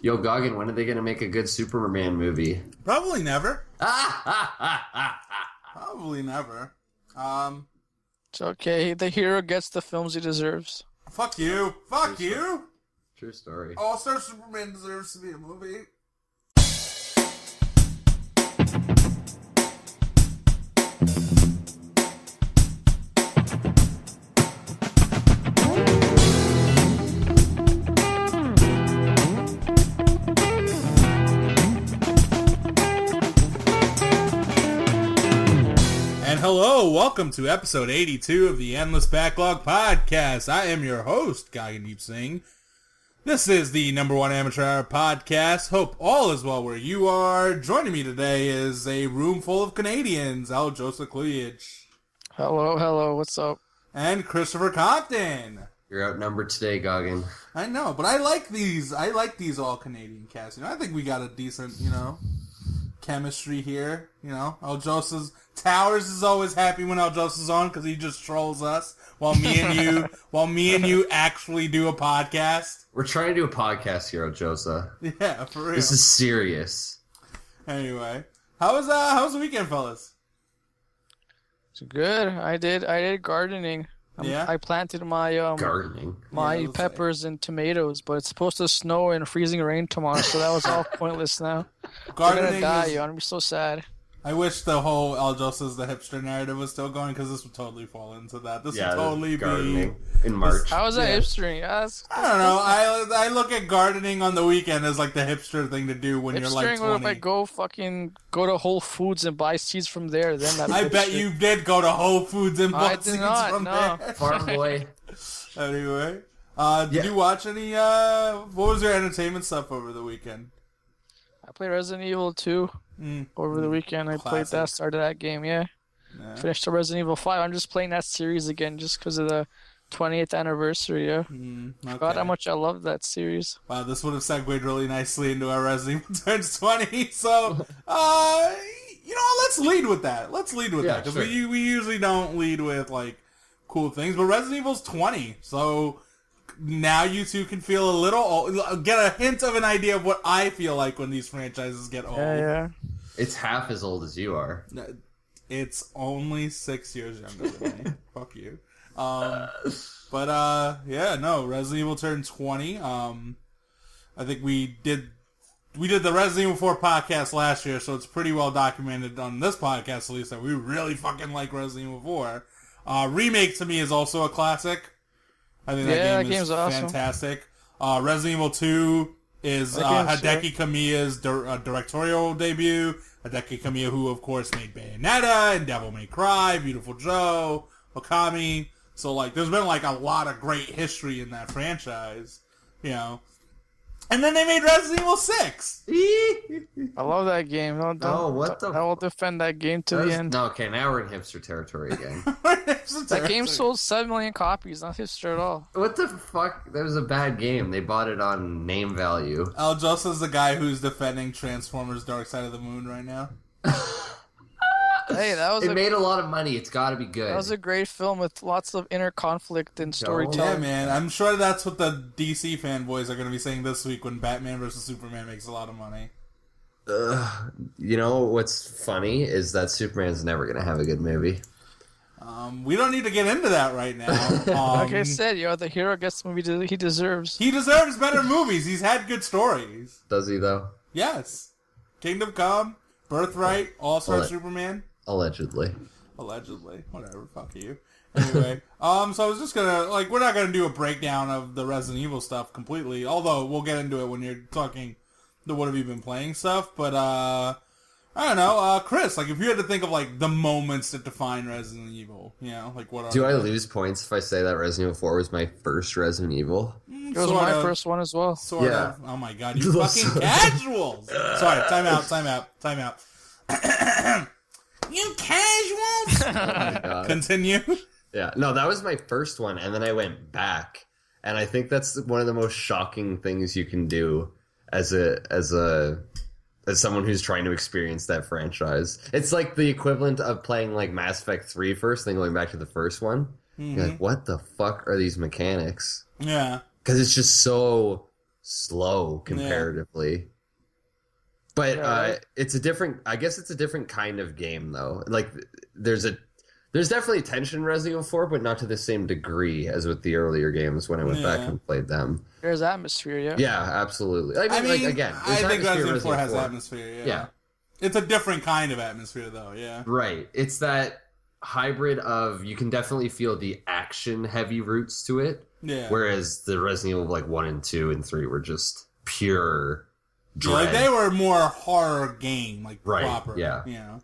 Yo, Gagan, when are they gonna make a good Superman movie? Probably never. Probably never. It's okay. The hero gets the films he deserves. Fuck you. Fuck you. True story. All-Star Superman deserves to be a movie. Hello, welcome to episode 82 of the Endless Backlog podcast. I am your host, Gagan. This is the number one amateur hour podcast. Hope all is well where you are. Joining me today is a room full of Canadians, Aljosa. Hello, what's up? And Christopher Compton. You're outnumbered today, Gagan. I know, but I like these all Canadian casts. I think we got a decent, chemistry here. Aljosa's Towers is always happy when Aljosa's on because he just trolls us while me and you actually do a podcast. We're trying to do a podcast here, Aljosa. Yeah, for real. This is serious. Anyway, how was the weekend, fellas? It's good. I did gardening. Yeah? I planted my gardening. My peppers and tomatoes, but it's supposed to snow and freezing rain tomorrow, so that was all pointless now. Gardening I'm gonna die, yo. I'm gonna be so sad. I wish the whole Aljosa's the hipster narrative was still going, because this would totally fall into that. This would totally be in March. How is that hipstering? I don't know. I look at gardening on the weekend as like the hipster thing to do when you're like 20. Hipstering, if I go to Whole Foods and buy seeds from there, then that's I bet you did go to Whole Foods and buy seeds from there. Farm boy. Anyway, did you watch any? What was your entertainment stuff over the weekend? I played Resident Evil 2 over the weekend. I played that, started that game, yeah. Finished the Resident Evil 5. I'm just playing that series again just because of the 20th anniversary, yeah. Forgot how much I love that series. Wow, this would have segued really nicely into our Resident Evil turns 20, so, let's lead with that. Because we usually don't lead with, like, cool things, but Resident Evil's 20, so now you two can feel a little, get a hint of an idea of what I feel like when these franchises get old. Yeah. It's half as old as you are. It's only 6 years younger than me. Fuck you. Resident Evil turned 20. I think we did the Resident Evil 4 podcast last year, so it's pretty well documented on this podcast at least that we really fucking like Resident Evil 4. Remake to me is also a classic. I think that game is fantastic. Awesome. Resident Evil 2 is Hideki Kamiya's directorial debut. Hideki Kamiya, who of course made Bayonetta and Devil May Cry, Beautiful Joe, Okami. So like, there's been like a lot of great history in that franchise, And then they made Resident Evil 6. I love that game. I will defend that game to the end. No, okay, now we're in hipster territory again. That game sold 7 million copies, not hipster at all. What the fuck? That was a bad game. They bought it on name value. Aljosa's the guy who's defending Transformers Dark Side of the Moon right now. Hey, it made a lot of money. It's got to be good. That was a great film with lots of inner conflict and storytelling. Yeah, man. I'm sure that's what the DC fanboys are going to be saying this week when Batman vs. Superman makes a lot of money. What's funny is that Superman's never going to have a good movie. We don't need to get into that right now. Like I said, the hero gets the movie he deserves. He deserves better movies. He's had good stories. Does he, though? Yes. Kingdom Come, Birthright, All-Star Superman. Allegedly. Whatever. Fuck you. Anyway, so I was just gonna, we're not gonna do a breakdown of the Resident Evil stuff completely, although we'll get into it when you're talking the what have you been playing stuff, but, I don't know, Chris, if you had to think of, the moments that define Resident Evil, what are Do I lose points if I say that Resident Evil 4 was my first Resident Evil? It was my first one as well. Sort of. Oh my god, you fucking casuals! Sorry, time out. You casuals! Oh my god. Continue. Yeah, no, that was my first one, and then I went back, and I think that's one of the most shocking things you can do as someone who's trying to experience that franchise. It's like the equivalent of playing Mass Effect 3 first, then going back to the first one. Mm-hmm. You're like, what the fuck are these mechanics? Yeah. Because it's just so slow comparatively. But it's a different. I guess it's a different kind of game, though. Like there's definitely tension in Resident Evil 4, but not to the same degree as with the earlier games when I went back and played them. There's atmosphere, yeah. Yeah, absolutely. I mean, like again, I think Resident Evil 4 has atmosphere. Yeah, it's a different kind of atmosphere, though. Yeah, right. It's that hybrid of you can definitely feel the action heavy roots to it. Yeah. Whereas the Resident Evil like 1 and 2 and 3 were just pure dread. Like they were more horror game, like proper. Yeah. You know.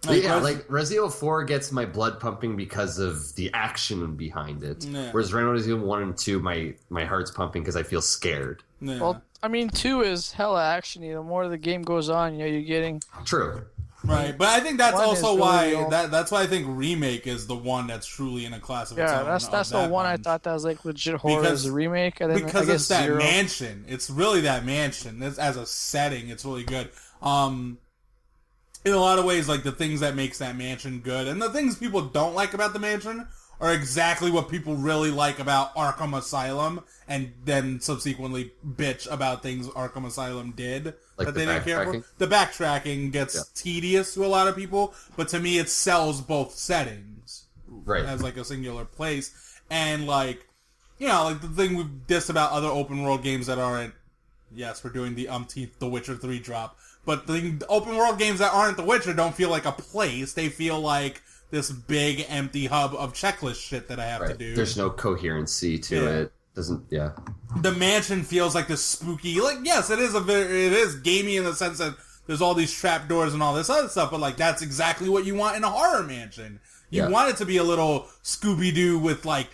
Like Resident Evil 4 gets my blood pumping because of the action behind it. Yeah. Whereas Resident Evil 1 and 2, my heart's pumping because I feel scared. Yeah. Well, I mean, 2 is hella actiony. The more the game goes on, you're getting... True. Right, but I think that's also why that's why I think Remake is the one that's truly in a class of its own. Yeah, that's the one I thought that was like legit horror as a remake. And then, because it's that mansion. It's really that mansion. As a setting, it's really good. In a lot of ways, like the things that makes that mansion good, and the things people don't like about the mansion are exactly what people really like about Arkham Asylum, and then subsequently bitch about things Arkham Asylum did that they didn't care for. The backtracking gets tedious to a lot of people, but to me it sells both settings as like a singular place. And like, you know, like the thing we've dissed about other open world games that aren't, yes, we're doing the umpteenth The Witcher 3 drop, but the open world games that aren't The Witcher don't feel like a place. They feel like this big empty hub of checklist shit that I have to do. There's no coherency to it. The mansion feels like this spooky, like, yes, it is gamey in the sense that there's all these trapdoors and all this other stuff, but like that's exactly what you want in a horror mansion. You want it to be a little Scooby-Doo with like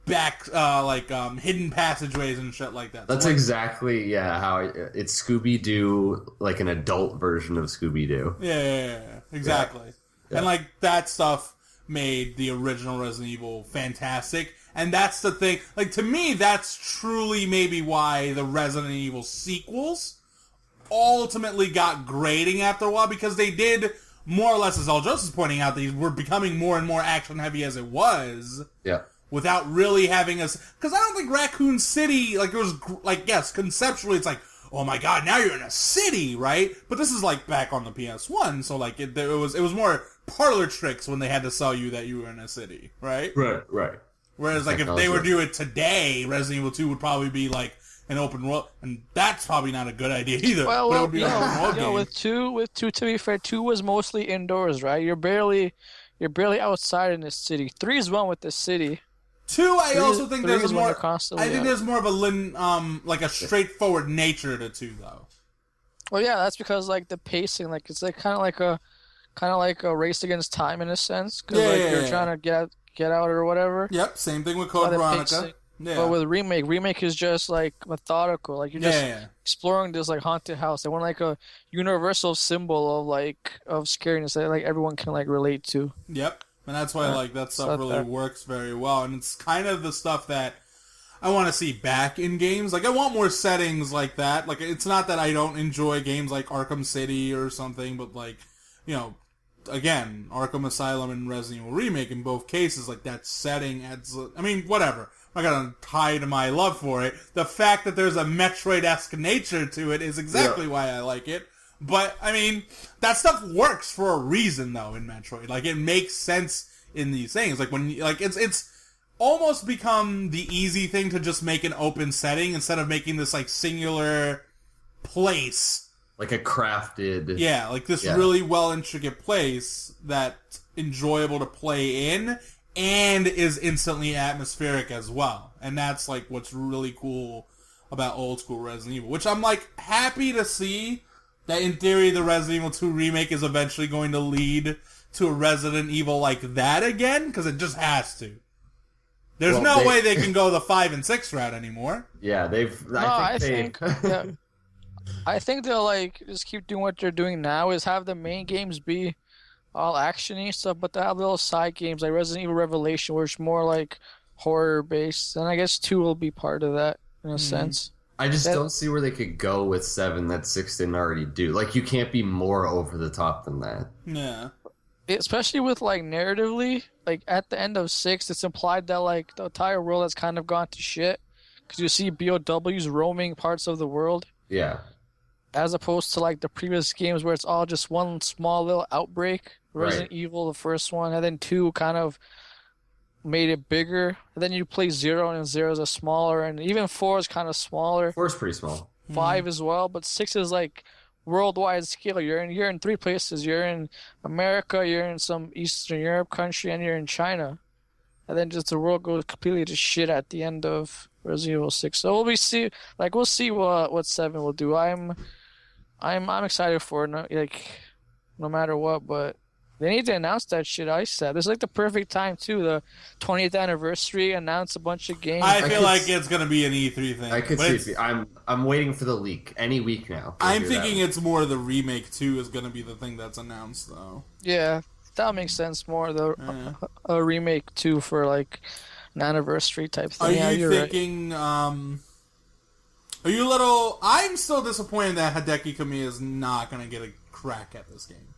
hidden passageways and shit like that. That's exactly how it's Scooby-Doo, like an adult version of Scooby-Doo. Yeah, exactly. Yeah. And like that stuff made the original Resident Evil fantastic. And that's the thing. Like, to me, that's truly maybe why the Resident Evil sequels ultimately got grating after a while, because they did, more or less, as Aljosa is pointing out, they were becoming more and more action-heavy as it was. Yeah. Without really having us... Because I don't think Raccoon City, like, it was... Like, yes, conceptually, it's like, oh my god, now you're in a city, right? But this is, like, back on the PS1, so, like, it was more parlor tricks when they had to sell you that you were in a city, right? Right. Whereas, like, if they were to do it today, Resident Evil 2 would probably be, like, an open world, and that's probably not a good idea either. Well, but it would be an open world game. With two, to be fair, 2 was mostly indoors, right? You're barely outside in this city. 3 is one with the city. 2, I also think there's more. I think there's more of a like a straightforward nature to 2, though. Well, yeah, that's because like the pacing, like it's like kind of like a race against time in a sense, because you're trying to get out or whatever. Yep, same thing with Code Veronica. Yeah. But with remake is just like methodical. Like you're just exploring this like haunted house. They want like a universal symbol of scariness that like everyone can like relate to. Yep, and that's why like that stuff really works very well. And it's kind of the stuff that I want to see back in games. Like I want more settings like that. Like it's not that I don't enjoy games like Arkham City or something, but like, you know, again, Arkham Asylum and Resident Evil Remake, in both cases, like that setting adds... I mean, whatever. I'm not gonna tie to my love for it. The fact that there's a Metroid-esque nature to it is exactly why I like it. But, I mean, that stuff works for a reason, though, in Metroid. Like, it makes sense in these things. Like, when, like, it's almost become the easy thing to just make an open setting instead of making this, like, singular place. Like a crafted... Yeah, like this really well-intricate place that's enjoyable to play in and is instantly atmospheric as well. And that's, like, what's really cool about old-school Resident Evil. Which I'm, like, happy to see that, in theory, the Resident Evil 2 remake is eventually going to lead to a Resident Evil like that again, because it just has to. There's no way they can go the 5 and 6 route anymore. Yeah, I think they'll like just keep doing what they're doing now, is have the main games be all actiony stuff, but they have little side games like Resident Evil Revelation, where it's more like horror based, and I guess 2 will be part of that in a sense. I just don't see where they could go with 7 that 6 didn't already do. Like, you can't be more over the top than that. Yeah. Especially with like narratively, like at the end of 6, it's implied that like the entire world has kind of gone to shit. because you see BOWs roaming parts of the world. Yeah. As opposed to like the previous games where it's all just one small little outbreak. Resident Right. Evil, the first one, and then 2 kind of made it bigger. And then you play 0, and 0 is a smaller, and even 4 is kind of smaller. 4 is pretty small. 5 as well, but 6 is like worldwide scale. You're in 3 places. You're in America, you're in some Eastern Europe country, and you're in China. And then just the world goes completely to shit at the end of Resident Evil 6. So we'll see what 7 will do. I'm excited for it, no matter what, but they need to announce that shit. I said this is like the perfect time too. The 20th anniversary, announce a bunch of games. I feel like it's gonna be an E3 thing. I could see. I'm waiting for the leak any week now. I'm thinking it's more the remake 2 is gonna be the thing that's announced though. Yeah, that makes sense more. A remake 2 for like an anniversary type thing. Are you thinking? Right. Are you a little? I'm still disappointed that Hideki Kamiya is not gonna get a crack at this game.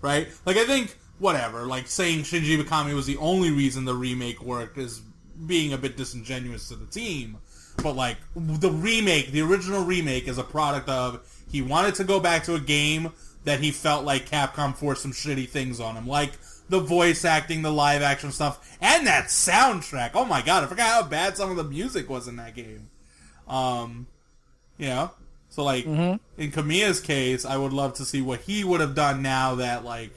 Right? Like, I think, whatever, like, saying Shinji Mikami was the only reason the remake worked is being a bit disingenuous to the team. But, like, the original remake is a product of, he wanted to go back to a game that he felt like Capcom forced some shitty things on him. Like, the voice acting, the live action stuff, and that soundtrack. Oh my god, I forgot how bad some of the music was in that game. You know? So, like, in Kamiya's case, I would love to see what he would have done now that, like,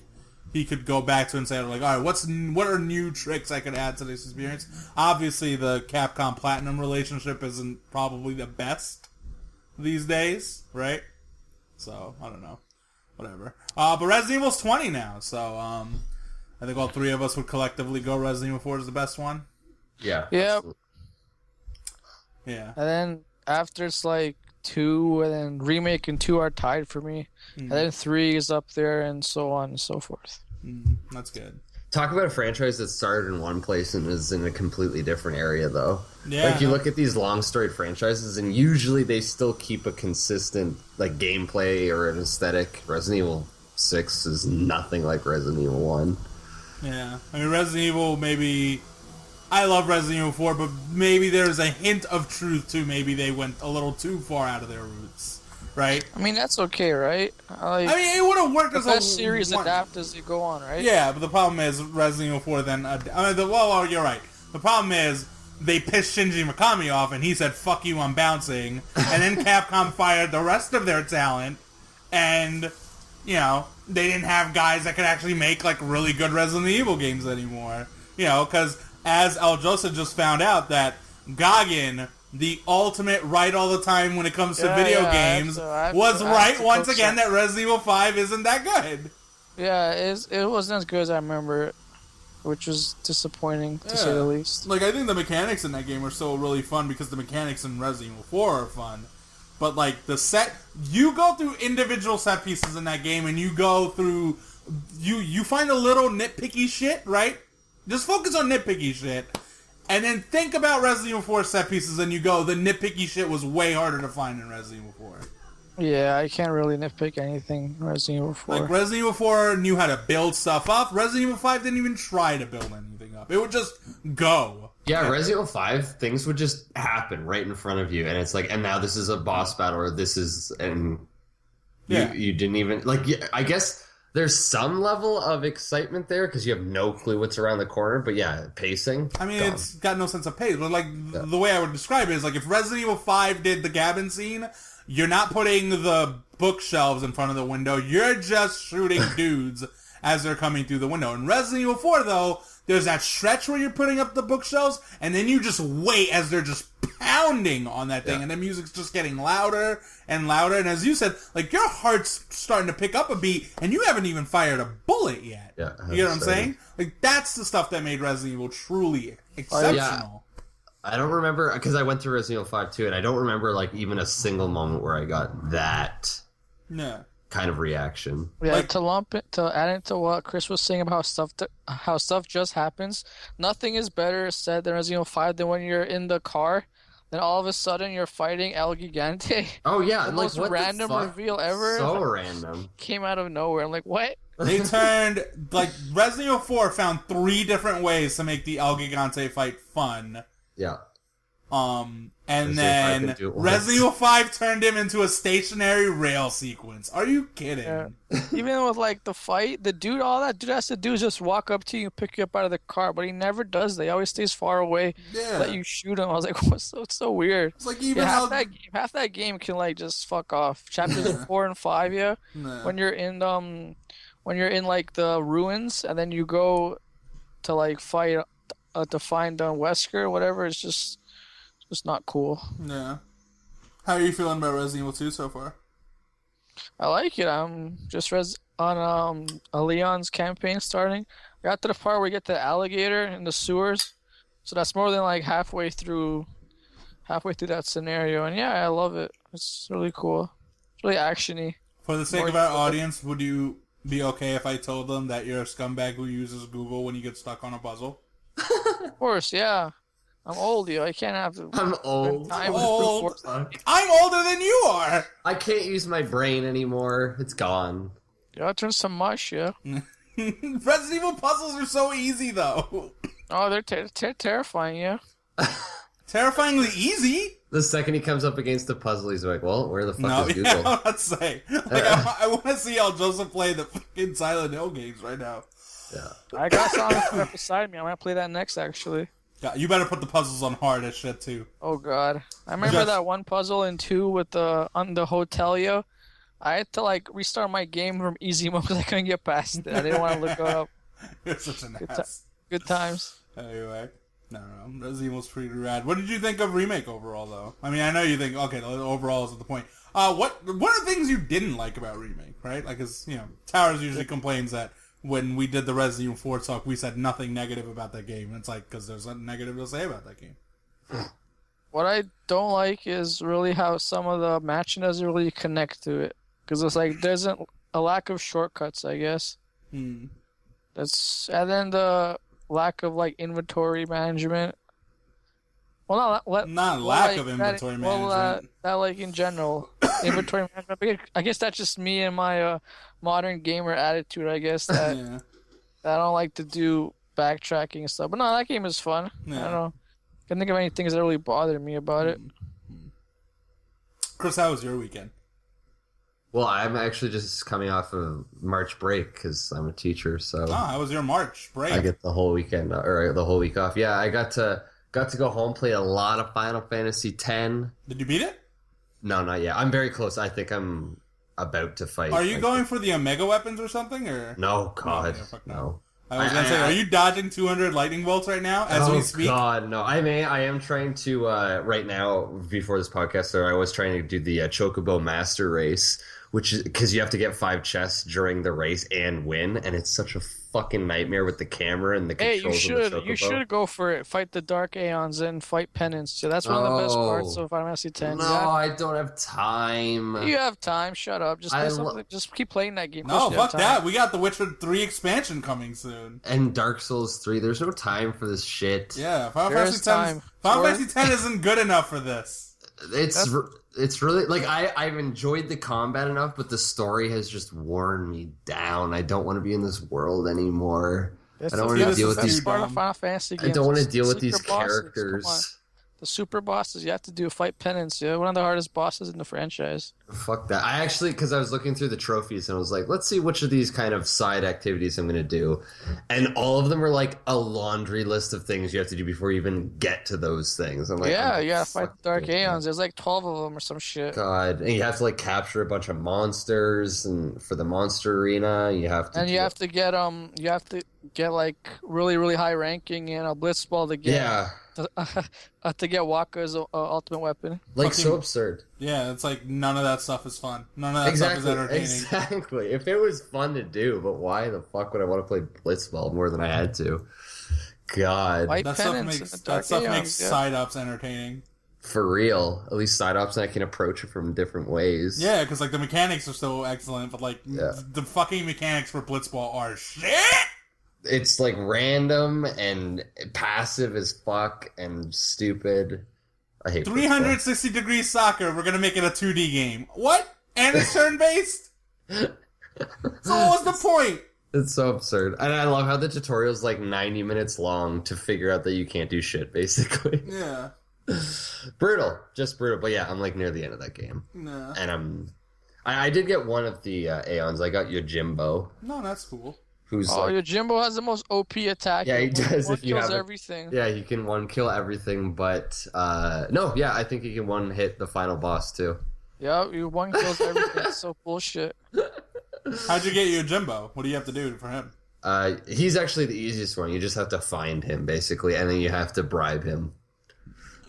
he could go back to and say, like, all right, what are new tricks I could add to this experience? Obviously, the Capcom Platinum relationship isn't probably the best these days, right? So, I don't know. Whatever. But Resident Evil's 20 now, so, I think all 3 of us would collectively go Resident Evil 4 is the best one. Yeah. Yep. Yeah. And then after it's like 2, and then remake and 2 are tied for me. And then 3 is up there, and so on and so forth. That's good. Talk about a franchise that started in one place and is in a completely different area, though. Yeah. Like, you look at these long-storied franchises, and usually they still keep a consistent, like, gameplay or an aesthetic. Resident Evil 6 is nothing like Resident Evil 1. Yeah. I mean, Resident Evil, maybe... I love Resident Evil 4, but maybe there's a hint of truth to maybe they went a little too far out of their roots, right? I mean, that's okay, right? I mean, it would have worked as a best series adapt as you go on, right? Yeah, but the problem is Resident Evil 4 then... well, you're right. The problem is they pissed Shinji Mikami off, and he said, fuck you, I'm bouncing. And then Capcom fired the rest of their talent, and, you know, they didn't have guys that could actually make, like, really good Resident Evil games anymore. You know, because... as Aljosa just found out that Gagan, the ultimate right all the time when it comes to video games, was right once again that Resident Evil 5 isn't that good. Yeah, it wasn't as good as I remember it, which was disappointing to say the least. Like, I think the mechanics in that game are still really fun because the mechanics in Resident Evil 4 are fun. But, like, you go through individual set pieces in that game and you go through, you find a little nitpicky shit, right? Just focus on nitpicky shit, and then think about Resident Evil 4 set pieces, and you go, the nitpicky shit was way harder to find in Resident Evil 4. Yeah, I can't really nitpick anything in Resident Evil 4. Like, Resident Evil 4 knew how to build stuff up. Resident Evil 5 didn't even try to build anything up. It would just go. Yeah, Resident Evil 5, things would just happen right in front of you, and it's like, and now this is a boss battle, or this is, and you didn't even, like, I guess... there's some level of excitement there because you have no clue what's around the corner, but yeah, pacing. I mean, it's got no sense of pace. But like the way I would describe it is like if Resident Evil 5 did the Gagan scene, you're not putting the bookshelves in front of the window. You're just shooting dudes as they're coming through the window. In Resident Evil 4, though, there's that stretch where you're putting up the bookshelves, and then you just wait as they're just pounding on that thing, and the music's just getting louder and louder. And as you said, like, your heart's starting to pick up a beat, and you haven't even fired a bullet yet. Yeah, you know what I'm saying? Like, that's the stuff that made Resident Evil truly exceptional. I don't remember, because I went through Resident Evil 5 too, and I don't remember, like, even a single moment where I got that kind of reaction. Yeah, like, to add into what Chris was saying about how stuff just happens, nothing is better said than Resident Evil 5 than when you're in the car, then all of a sudden you're fighting El Gigante. Oh yeah, the most random reveal ever. So random. Came out of nowhere. I'm like, what? They turned, like, Resident Evil 4 found 3 different ways to make the El Gigante fight fun. Yeah. And then Resident Evil 5 turned him into a stationary rail sequence. Are you kidding? Yeah. Even with like the fight, the dude, all that dude has to do is just walk up to you and pick you up out of the car, but he never does that. He always stays far away, let you shoot him. I was like, what's so weird? It's like even half that game can like just fuck off. Chapters 4 and 5, when you're in like the ruins and then you go to like fight to find Wesker or whatever, it's just not cool. Yeah. How are you feeling about Resident Evil 2 so far? I like it. I'm just on a Leon's campaign starting. I got to the part where we get the alligator in the sewers, so that's more than like halfway through that scenario. And yeah, I love it. It's really cool. It's really actiony. For the sake of our audience, would you be okay if I told them that you're a scumbag who uses Google when you get stuck on a puzzle? Of course, yeah. I'm old, yo. I can't have to. I'm old. I'm older than you are. I can't use my brain anymore. It's gone. Yeah, I turned some mush, yeah. Resident Evil puzzles are so easy, though. Oh, they're terrifying, yeah. Terrifyingly easy. The second he comes up against the puzzle, he's like, "Well, where the fuck is Google?" Yeah, I'm not saying. Like, I want to see Aljosa play the fucking Silent Hill games right now. Yeah. I got Silent Hill beside me. I might play that next, actually. God, you better put the puzzles on hard as shit too. Oh god, I remember that one puzzle in 2 with on the hotel, yo. I had to like restart my game from easy mode because I couldn't get past it. I didn't want to look it up. You're such an ass. Good times. Anyway, no, Resident Evil's pretty rad. What did you think of Remake overall, though? I mean, I know you think okay, the overall is the point. What are the things you didn't like about Remake, right? Like, as you know, Towers usually complains that when we did the Resident Evil 4 talk, we said nothing negative about that game. And it's like, because there's nothing negative to say about that game. What I don't like is really how some of the matching doesn't really connect to it. Because it's like, there's a lack of shortcuts, I guess. And then the lack of, like, inventory management. Well, not lack of inventory management. That, like, in general. Inventory management. I guess that's just me and my modern gamer attitude, I guess, that, that I don't like to do backtracking and stuff. But no, that game is fun. Yeah. I don't know. I can't think of any things that really bothered me about it. Chris, how was your weekend? Well, I'm actually just coming off of March break because I'm a teacher. So, how was your March break? I get the whole weekend or the whole week off. Yeah, I got to go home, play a lot of Final Fantasy X. Did you beat it? No, not yet. I'm very close. I think I'm about to fight. Are you going for the Omega weapons or something? Or no, God, no. I was gonna say, are you dodging 200 lightning bolts right now as we speak? Oh God, no. I am trying to right now before this podcast. So I was trying to do the Chocobo Master Race, which is because you have to get 5 chests during the race and win, and it's such a fucking nightmare with the camera and the controls of the Chocobo. You should go for it. Fight the Dark Aeons and fight Penance. So that's one of the best parts of Final Fantasy X. No, I don't have time. You have time. Shut up. Just play something. Just keep playing that game. No, fuck that. We got the Witcher 3 expansion coming soon. And Dark Souls 3. There's no time for this shit. Yeah, Final Fantasy X isn't good enough for this. It's really like I've enjoyed the combat enough, but the story has just worn me down. I don't want to be in this world anymore. I don't want to deal with these. Final Fantasy games. I don't want to deal with these characters. The super bosses you have to do fight Penance. Yeah, one of the hardest bosses in the franchise. Fuck that. I actually, because I was looking through the trophies and I was like, let's see which of these kind of side activities I'm going to do. And all of them are like a laundry list of things you have to do before you even get to those things. I'm like, yeah, you gotta fight the Dark Aeons. There's like 12 of them or some shit. God. And you have to like capture a bunch of monsters, and for the monster arena, you have to. And you have to get like really, really high ranking in a Blitzball to get. Yeah. To get Wakka's ultimate weapon. Like, so absurd. Yeah, it's like none of that stuff is fun. None of that stuff is entertaining. Exactly. If it was fun to do, but why the fuck would I want to play Blitzball more than I had to? God. That stuff makes side ups entertaining. For real. At least side ups, and I can approach it from different ways. Yeah, because like the mechanics are so excellent, but like the fucking mechanics for Blitzball are shit! It's like random and passive as fuck and stupid. I hate 360 degree soccer. We're gonna make it a 2D game. What? And it's turn based. So what was the point? It's so absurd, and I love how the tutorial's like 90 minutes long to figure out that you can't do shit. Basically, yeah. Brutal, just brutal. But yeah, I'm like near the end of that game, Nah. and I did get one of the Aeons. I got Yojimbo. No, that's cool. Who's like, Yojimbo has the most OP attack. yeah, he does. One If you kills have everything. Yeah, he can one kill everything. But no, yeah, I think he can one hit the final boss too. Yeah, you one kills everything. That's so bullshit. How'd you get Yojimbo? What do you have to do for him? He's actually the easiest one. You just have to find him basically, and then you have to bribe him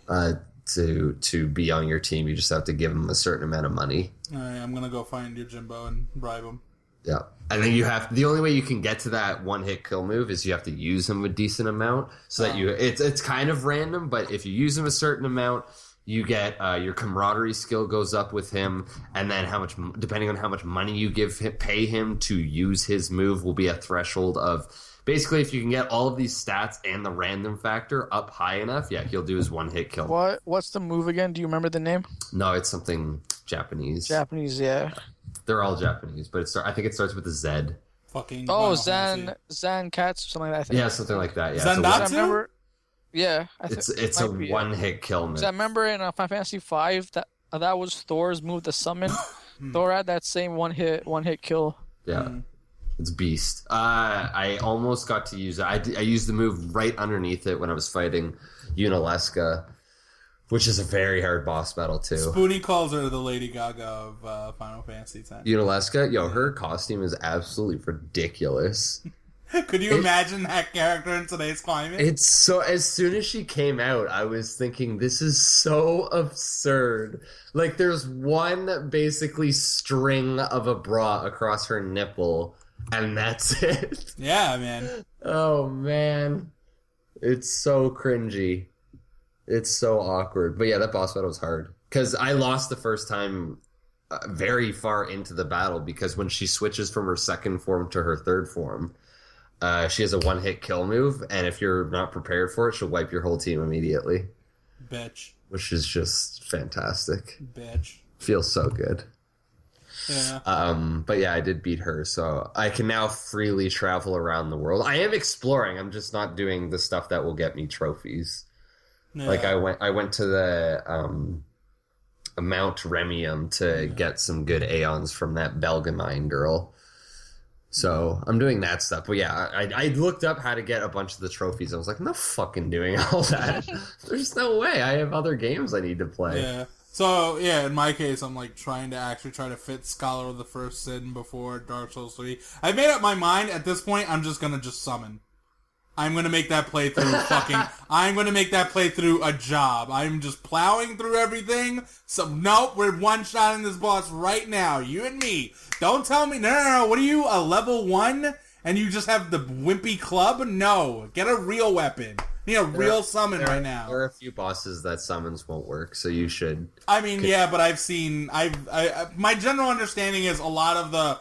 to be on your team. You just have to give him a certain amount of money. All right, I'm gonna go find Yojimbo and bribe him. Yeah, and then the only way you can get to that one hit kill move is you have to use him a decent amount, so that it's kind of random, but if you use him a certain amount, you get your camaraderie skill goes up with him, and then depending on how much money you pay him to use his move will be a threshold of basically if you can get all of these stats and the random factor up high enough, yeah, he'll do his one hit kill. What's the move again? Do you remember the name? No, it's something Japanese. Japanese, yeah. They're all Japanese, but I think it starts with a Z. Fucking. Zan Cats or something like that. I think. Yeah, something like that. Yeah. Zandatsu? Yeah, it's a one hit kill move. I remember in Final Fantasy V that was Thor's move, the summon. Thor had that same one hit kill. Yeah, it's beast. I almost got to use it. I used the move right underneath it when I was fighting Untileska, which is a very hard boss battle too. Spoonie calls her the Lady Gaga of Final Fantasy X. Untileska, her costume is absolutely ridiculous. Could you imagine that character in today's climate? It's so. As soon as she came out, I was thinking, this is so absurd. Like, there's one basically string of a bra across her nipple, and that's it. Yeah, man. Oh, man. It's so cringy. It's so awkward. But yeah, that boss battle was hard. Because I lost the first time very far into the battle, because when she switches from her second form to her third form, she has a one-hit kill move, and if you're not prepared for it, she'll wipe your whole team immediately. Bitch. Which is just fantastic. Bitch. Feels so good. Yeah. But yeah, I did beat her, so I can now freely travel around the world. I am exploring. I'm just not doing the stuff that will get me trophies. Yeah. Like I went to the Mount Remium to get some good Aeons from that Belgamine girl. So I'm doing that stuff. But yeah, I looked up how to get a bunch of the trophies. I was like, I'm not fucking doing all that. There's no way. I have other games I need to play. Yeah. So, yeah, in my case, I'm like trying to fit Scholar of the First Sin before Dark Souls 3. I've made up my mind. At this point, I'm just going to summon. I'm going to make that playthrough I'm going to make that playthrough a job. I'm just plowing through everything. So, nope, we're one-shotting this boss right now. You and me. Don't tell me, no. What are you, a level 1? And you just have the wimpy club? No. Get a real weapon. Need a real summon right now. There are a few bosses that summons won't work, so you should. I mean, yeah, but my general understanding is a lot of the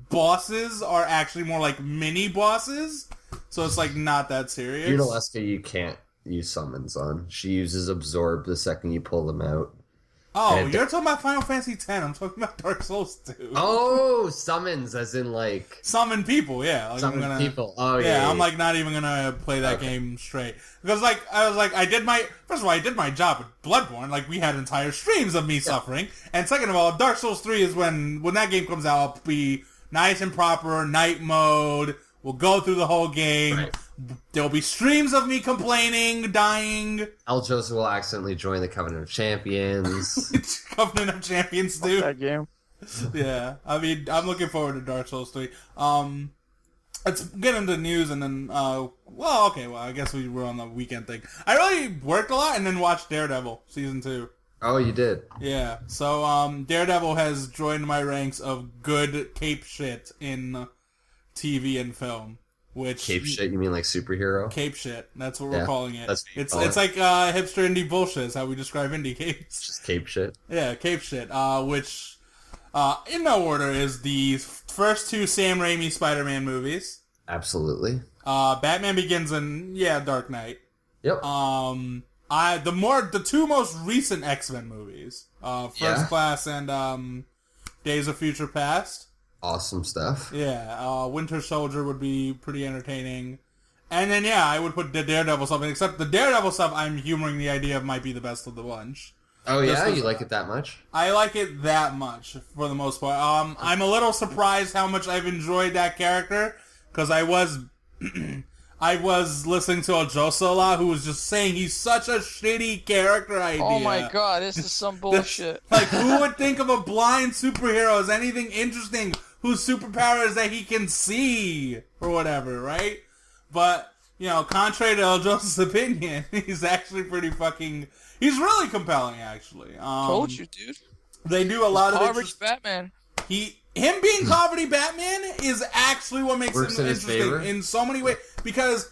bosses are actually more like mini bosses. So it's like not that serious. Untileska, you can't use summons on. She uses absorb the second you pull them out. Oh, you're talking about Final Fantasy X. I'm talking about Dark Souls 2. Oh, summons as in like summon people, yeah. Like summon people. Oh yeah. I'm like not even gonna play that game straight because I did my job with Bloodborne. Like we had entire streams of me suffering, and second of all, Dark Souls 3 is when that game comes out. I'll be nice and proper night mode. We'll go through the whole game. Right. There'll be streams of me complaining, dying. Aljosa will accidentally join the Covenant of Champions. Covenant of Champions, dude. That game. Yeah, I mean, I'm looking forward to Dark Souls 3. Let's get into news and then, I guess we were on the weekend thing. I really worked a lot and then watched Daredevil Season 2. Oh, you did? Yeah, so Daredevil has joined my ranks of good cape shit in TV and film. Which cape shit? You mean like superhero? Cape shit. That's what we're calling it. It's like hipster indie bullshit is how we describe indie capes. Just cape shit? Yeah, cape shit. Which, in no order, is the first two Sam Raimi Spider-Man movies. Absolutely. Batman Begins and, Dark Knight. Yep. The two most recent X-Men movies. First Class and Days of Future Past. Awesome stuff. Yeah, Winter Soldier would be pretty entertaining. And then, yeah, I would put the Daredevil stuff in, except the Daredevil stuff I'm humoring the idea of might be the best of the bunch. Oh, yeah? You like it that much? I like it that much, for the most part. I'm a little surprised how much I've enjoyed that character, because I was listening to Aljosa a lot, who was just saying he's such a shitty character idea. Oh my god, this is some bullshit. Like, who would think of a blind superhero as anything interesting whose superpower is that he can see, or whatever, right? But, contrary to Aljosa's opinion, he's actually pretty fucking... He's really compelling, actually. Told you, dude. They do a lot of coverage Batman. Him being Poverty Batman is actually what makes him interesting in so many ways. Because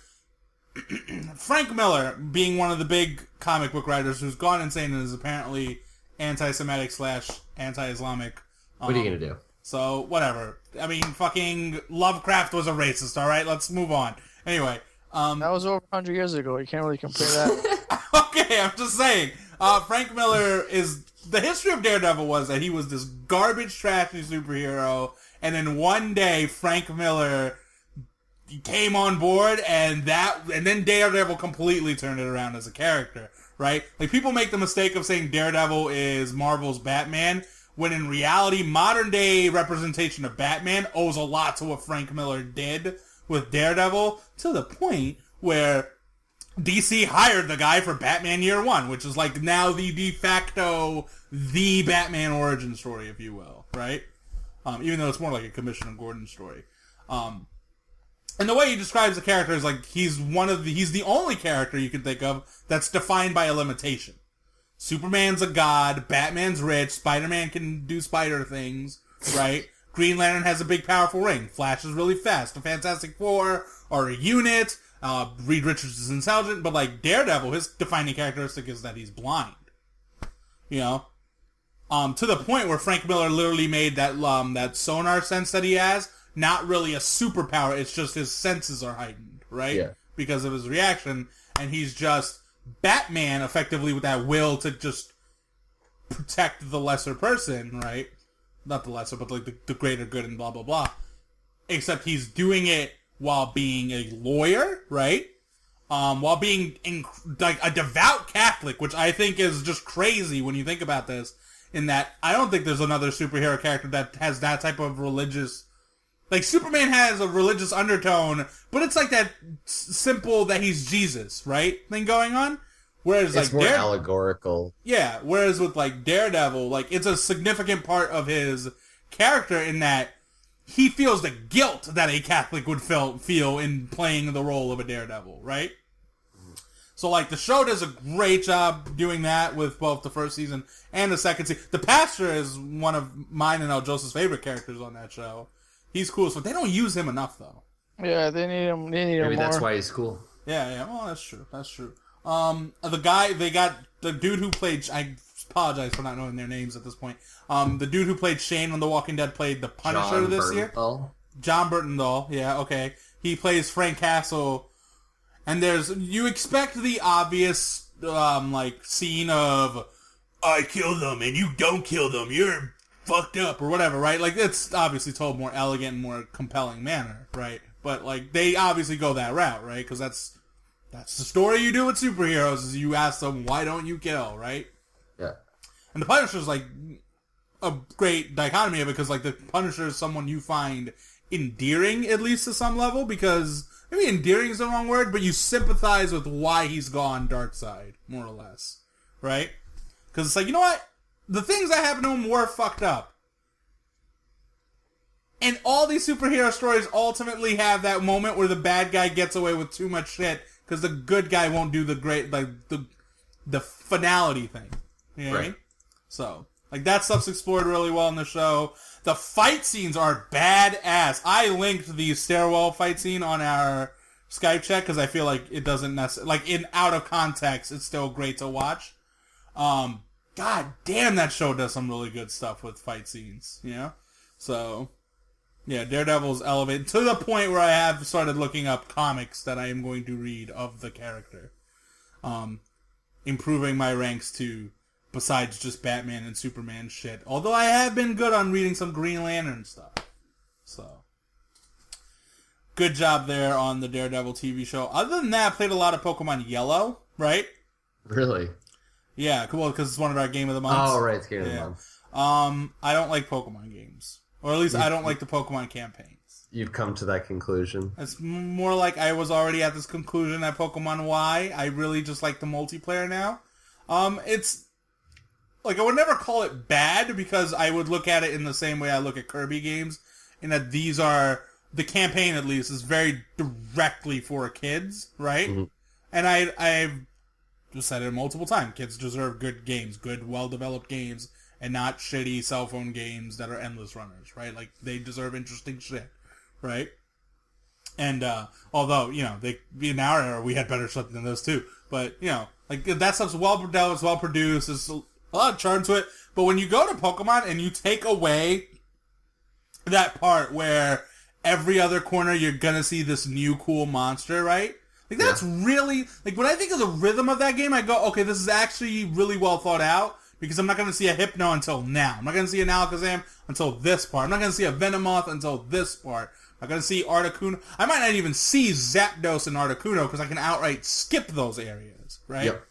Frank Miller, being one of the big comic book writers who's gone insane and is apparently anti-Semitic / anti-Islamic. What are you going to do? So, whatever. I mean, fucking Lovecraft was a racist, alright? Let's move on. Anyway. That was over 100 years ago. You can't really compare that. Okay, I'm just saying. Frank Miller is... The history of Daredevil was that he was this garbage, trashy superhero, and then one day Frank Miller came on board, and then Daredevil completely turned it around as a character, right? Like, people make the mistake of saying Daredevil is Marvel's Batman, when in reality, modern-day representation of Batman owes a lot to what Frank Miller did with Daredevil, to the point where DC hired the guy for Batman Year One, which is like now the de facto the Batman origin story, if you will, right? Even though it's more like a Commissioner Gordon story. And the way he describes the character is like he's the only character you can think of that's defined by a limitation. Superman's a god, Batman's rich, Spider-Man can do spider things, right? Green Lantern has a big, powerful ring. Flash is really fast. The Fantastic Four are a unit. Reed Richards is intelligent, but like Daredevil, his defining characteristic is that he's blind. To the point where Frank Miller literally made that sonar sense that he has not really a superpower. It's just his senses are heightened, right? Yeah. Because of his reaction, and he's just Batman, effectively, with that will to just protect the lesser person, right? Not the lesser, but like the greater good and blah, blah, blah. Except he's doing it while being a lawyer, right? While being like a devout Catholic, which I think is just crazy when you think about this, in that I don't think there's another superhero character that has that type of religious... Like, Superman has a religious undertone, but it's like that simple that he's Jesus, right? Thing going on. Whereas, it's more allegorical. Yeah, whereas with, like, Daredevil, like, it's a significant part of his character in that he feels the guilt that a Catholic would feel in playing the role of a Daredevil, right? So, like, the show does a great job doing that with both the first season and the second season. The Pastor is one of mine and Aljosa's favorite characters on that show. He's cool, so they don't use him enough, though. Yeah, they need him. Maybe more. That's why he's cool. Yeah. Well, that's true. The guy, they got the dude who played... I apologize for not knowing their names at this point. The dude who played Shane on The Walking Dead played the Punisher year. John Bernthal. Yeah, okay. He plays Frank Castle. And you expect the obvious, scene of, I kill them and you don't kill them. You're fucked up or whatever, right? Like, it's obviously told more elegant and more compelling manner, right? But, like, they obviously go that route, right? Because that's the story you do with superheroes is you ask them, why don't you kill, right? Yeah. And the Punisher's, like, a great dichotomy of it because, like, the Punisher is someone you find endearing, at least to some level, because... Maybe endearing is the wrong word, but you sympathize with why he's gone dark side, more or less. Right? Because it's like, you know what? The things that happened to him were fucked up. And all these superhero stories ultimately have that moment where the bad guy gets away with too much shit because the good guy won't do the great, like, the finality thing. You know what I mean? So, like, that stuff's explored really well in the show. The fight scenes are badass. I linked the stairwell fight scene on our Skype chat because I feel like it doesn't necessarily... Like, in out of context, it's still great to watch. God damn, that show does some really good stuff with fight scenes, you know? So, yeah, Daredevil's elevated to the point where I have started looking up comics that I am going to read of the character. Improving my ranks to... Besides just Batman and Superman shit. Although I have been good on reading some Green Lantern stuff. So. good job there on the Daredevil TV show. Other than that, I played a lot of Pokemon Yellow, right? Really? Yeah, cool, because it's one of our Game of the Months. Oh, right, it's Game of the Month. I don't like Pokemon games. Or at least I don't like the Pokemon campaigns. You've come to that conclusion. It's more like I was already at this conclusion at Pokemon Y. I really just like the multiplayer now. It's... Like, I would never call it bad, because I would look at it in the same way I look at Kirby games, in that these are... The campaign, at least, is very directly for kids, right? Mm-hmm. And I've said it multiple times. Kids deserve good games, good, well-developed games, and not shitty cell phone games that are endless runners, right? Like, they deserve interesting shit, right? And, although, you know, in our era, we had better stuff than those, too. But, you know, like, that stuff's well-developed, well-produced, there's a lot of charm to it. But when you go to Pokemon and you take away that part where every other corner you're gonna see this new cool monster, right? Like, that's really... Like, when I think of the rhythm of that game, I go, okay, this is actually really well thought out, because I'm not gonna see a Hypno until now. I'm not gonna see an Alakazam until this part. I'm not gonna see a Venomoth until this part. I'm not gonna see Articuno. I might not even see Zapdos and Articuno, because I can outright skip those areas, right? Yep.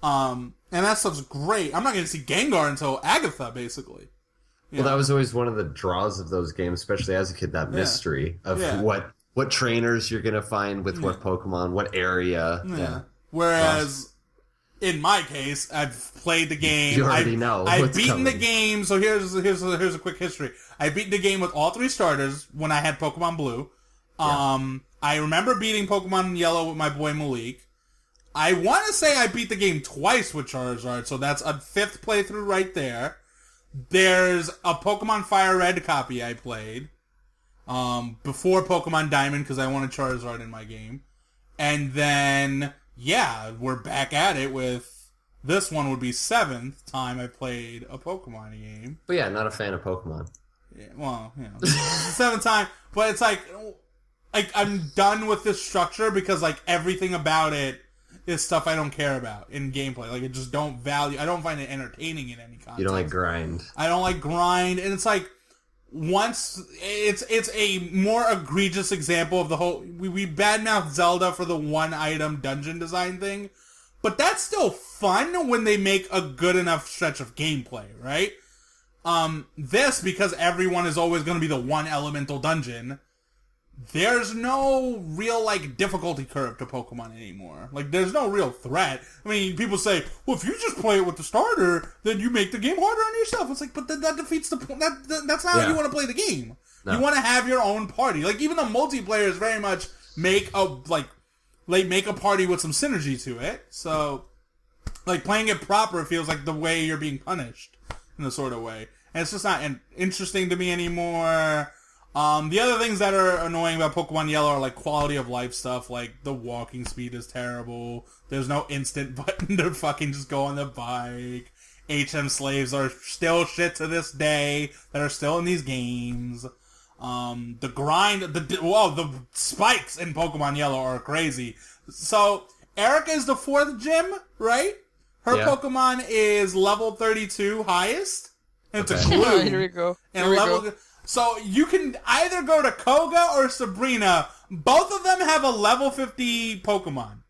And that stuff's great. I'm not gonna see Gengar until Agatha, basically. Well, that was always one of the draws of those games, especially as a kid, that mystery of what trainers you're going to find with what Pokemon, what area. Yeah. Whereas, in my case, I've played the game. You already know I've beaten the game, so here's a quick history. I beat the game with all 3 starters when I had Pokemon Blue. I remember beating Pokemon Yellow with my boy Malik. I want to say I beat the game twice with Charizard, so that's a 5th playthrough right there. There's a Pokemon Fire Red copy I played before Pokemon Diamond, because I wanted Charizard in my game. And then, we're back at it with... This one would be 7th time I played a Pokemon game. But yeah, not a fan of Pokemon. Yeah, well, you know, 7th time. But it's like, I'm done with this structure, because, like, everything about it is stuff I don't care about in gameplay. Like, I just don't value... I don't find it entertaining in any context. You don't like grind. I don't like grind, and it's like, once... It's a more egregious example of the whole... We badmouth Zelda for the one-item dungeon design thing, but that's still fun when they make a good enough stretch of gameplay, right? This, because everyone is always going to be the one elemental dungeon... There's no real, like, difficulty curve to Pokemon anymore. Like, there's no real threat. I mean, people say, well, if you just play it with the starter, then you make the game harder on yourself. It's like, but that defeats the point. That's not how you want to play the game. No. You want to have your own party. Like, even the multiplayer is very much make a party with some synergy to it. So, like, playing it proper feels like the way you're being punished in a sort of way. And it's just not interesting to me anymore. The other things that are annoying about Pokemon Yellow are, like, quality of life stuff. Like, the walking speed is terrible. There's no instant button to fucking just go on the bike. HM slaves are still shit to this day that are still in these games. The grind, the spikes in Pokemon Yellow are crazy. So, Erica is the 4th gym, right? Her Pokemon is level 32 highest. And it's a glue. Here we go. So you can either go to Koga or Sabrina. Both of them have a level 50 Pokemon.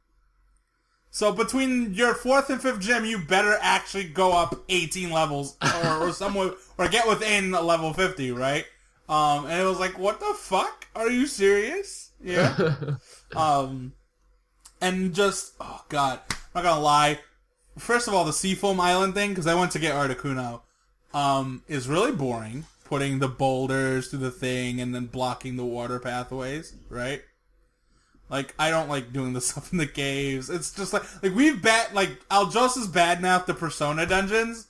So between your 4th and 5th gym, you better actually go up 18 levels or somewhere, or get within level 50, right? And it was like, what the fuck? Are you serious? Yeah. And just, oh god, I'm not gonna lie. First of all, the Seafoam Island thing, because I went to get Articuno, is really boring. Putting the boulders through the thing and then blocking the water pathways, right? Like, I don't like doing the stuff in the caves. It's just like Aljosa's badmouth the Persona dungeons.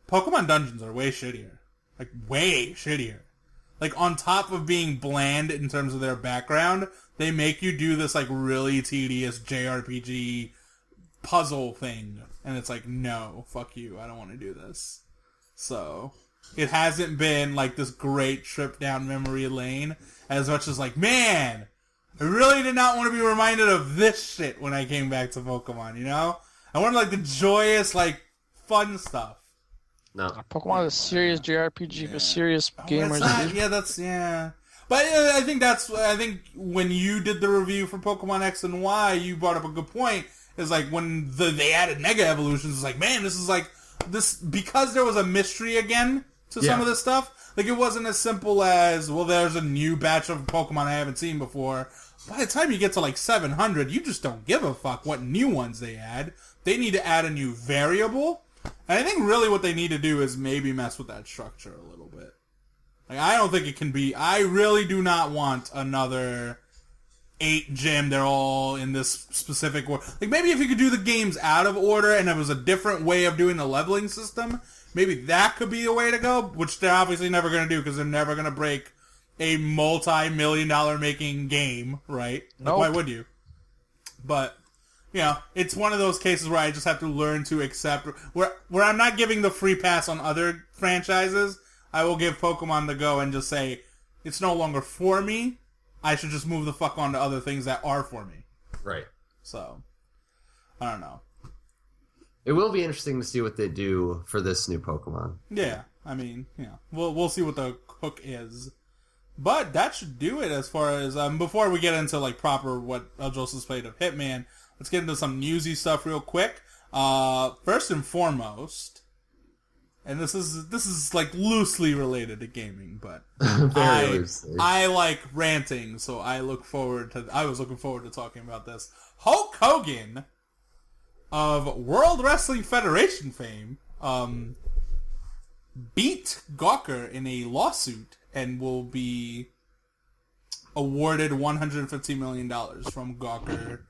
Pokemon dungeons are way shittier. Like, way shittier. Like, on top of being bland in terms of their background, they make you do this, like, really tedious JRPG puzzle thing. And it's like, no, fuck you, I don't want to do this. So... It hasn't been, like, this great trip down memory lane as much as, like, man, I really did not want to be reminded of this shit when I came back to Pokemon, you know? I wanted, like, the joyous, like, fun stuff. No. Pokemon is a serious JRPG for serious gamers. But I think when you did the review for Pokemon X and Y, you brought up a good point. Is like when they added Mega Evolutions, it's like, man, this is like this because there was a mystery again to some of this stuff. Like it wasn't as simple as, well, there's a new batch of Pokemon I haven't seen before. By the time you get to like 700, you just don't give a fuck what new ones they add. They need to add a new variable. And I think really what they need to do is maybe mess with that structure a little bit. Like, I don't think it can be... I really do not want another 8 gym. They're all in this specific order. Like, maybe if you could do the games out of order and it was a different way of doing the leveling system, maybe that could be the way to go, which they're obviously never going to do because they're never going to break a multi-million-dollar making game, right? Like, why would you? But... you know, it's one of those cases where I just have to learn to accept... Where I'm not giving the free pass on other franchises, I will give Pokemon the go and just say, it's no longer for me. I should just move the fuck on to other things that are for me. Right. So, I don't know. It will be interesting to see what they do for this new Pokemon. Yeah, I mean, yeah. We'll see what the hook is. But that should do it as far as... before we get into, like, proper what Aljosa's played of Hitman... let's get into some newsy stuff real quick. First and foremost, and this is like loosely related to gaming, but I like ranting, so I was looking forward to talking about this. Hulk Hogan of World Wrestling Federation fame beat Gawker in a lawsuit and will be awarded $150 million from Gawker.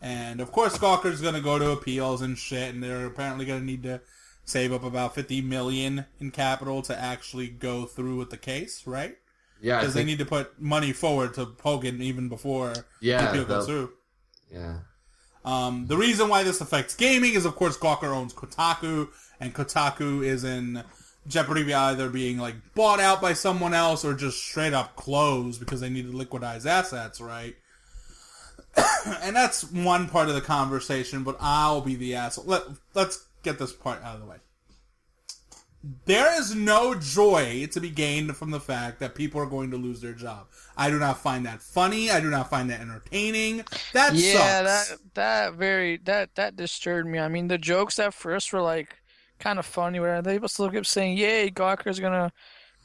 And, of course, Gawker's going to go to appeals and shit, and they're apparently going to need to save up about $50 million in capital to actually go through with the case, right? Yeah. Because they need to put money forward to Hogan even before the appeal goes through. Yeah. The reason why this affects gaming is, of course, Gawker owns Kotaku, and Kotaku is in jeopardy of either being, like, bought out by someone else or just straight up closed because they need to liquidize assets, right? And that's one part of the conversation, but I'll be the asshole. Let's get this part out of the way. There is no joy to be gained from the fact that people are going to lose their job. I do not find that funny. I do not find that entertaining. That sucks. that disturbed me. I mean, the jokes at first were like kind of funny, where they still kept saying, "Yay, Gawker's gonna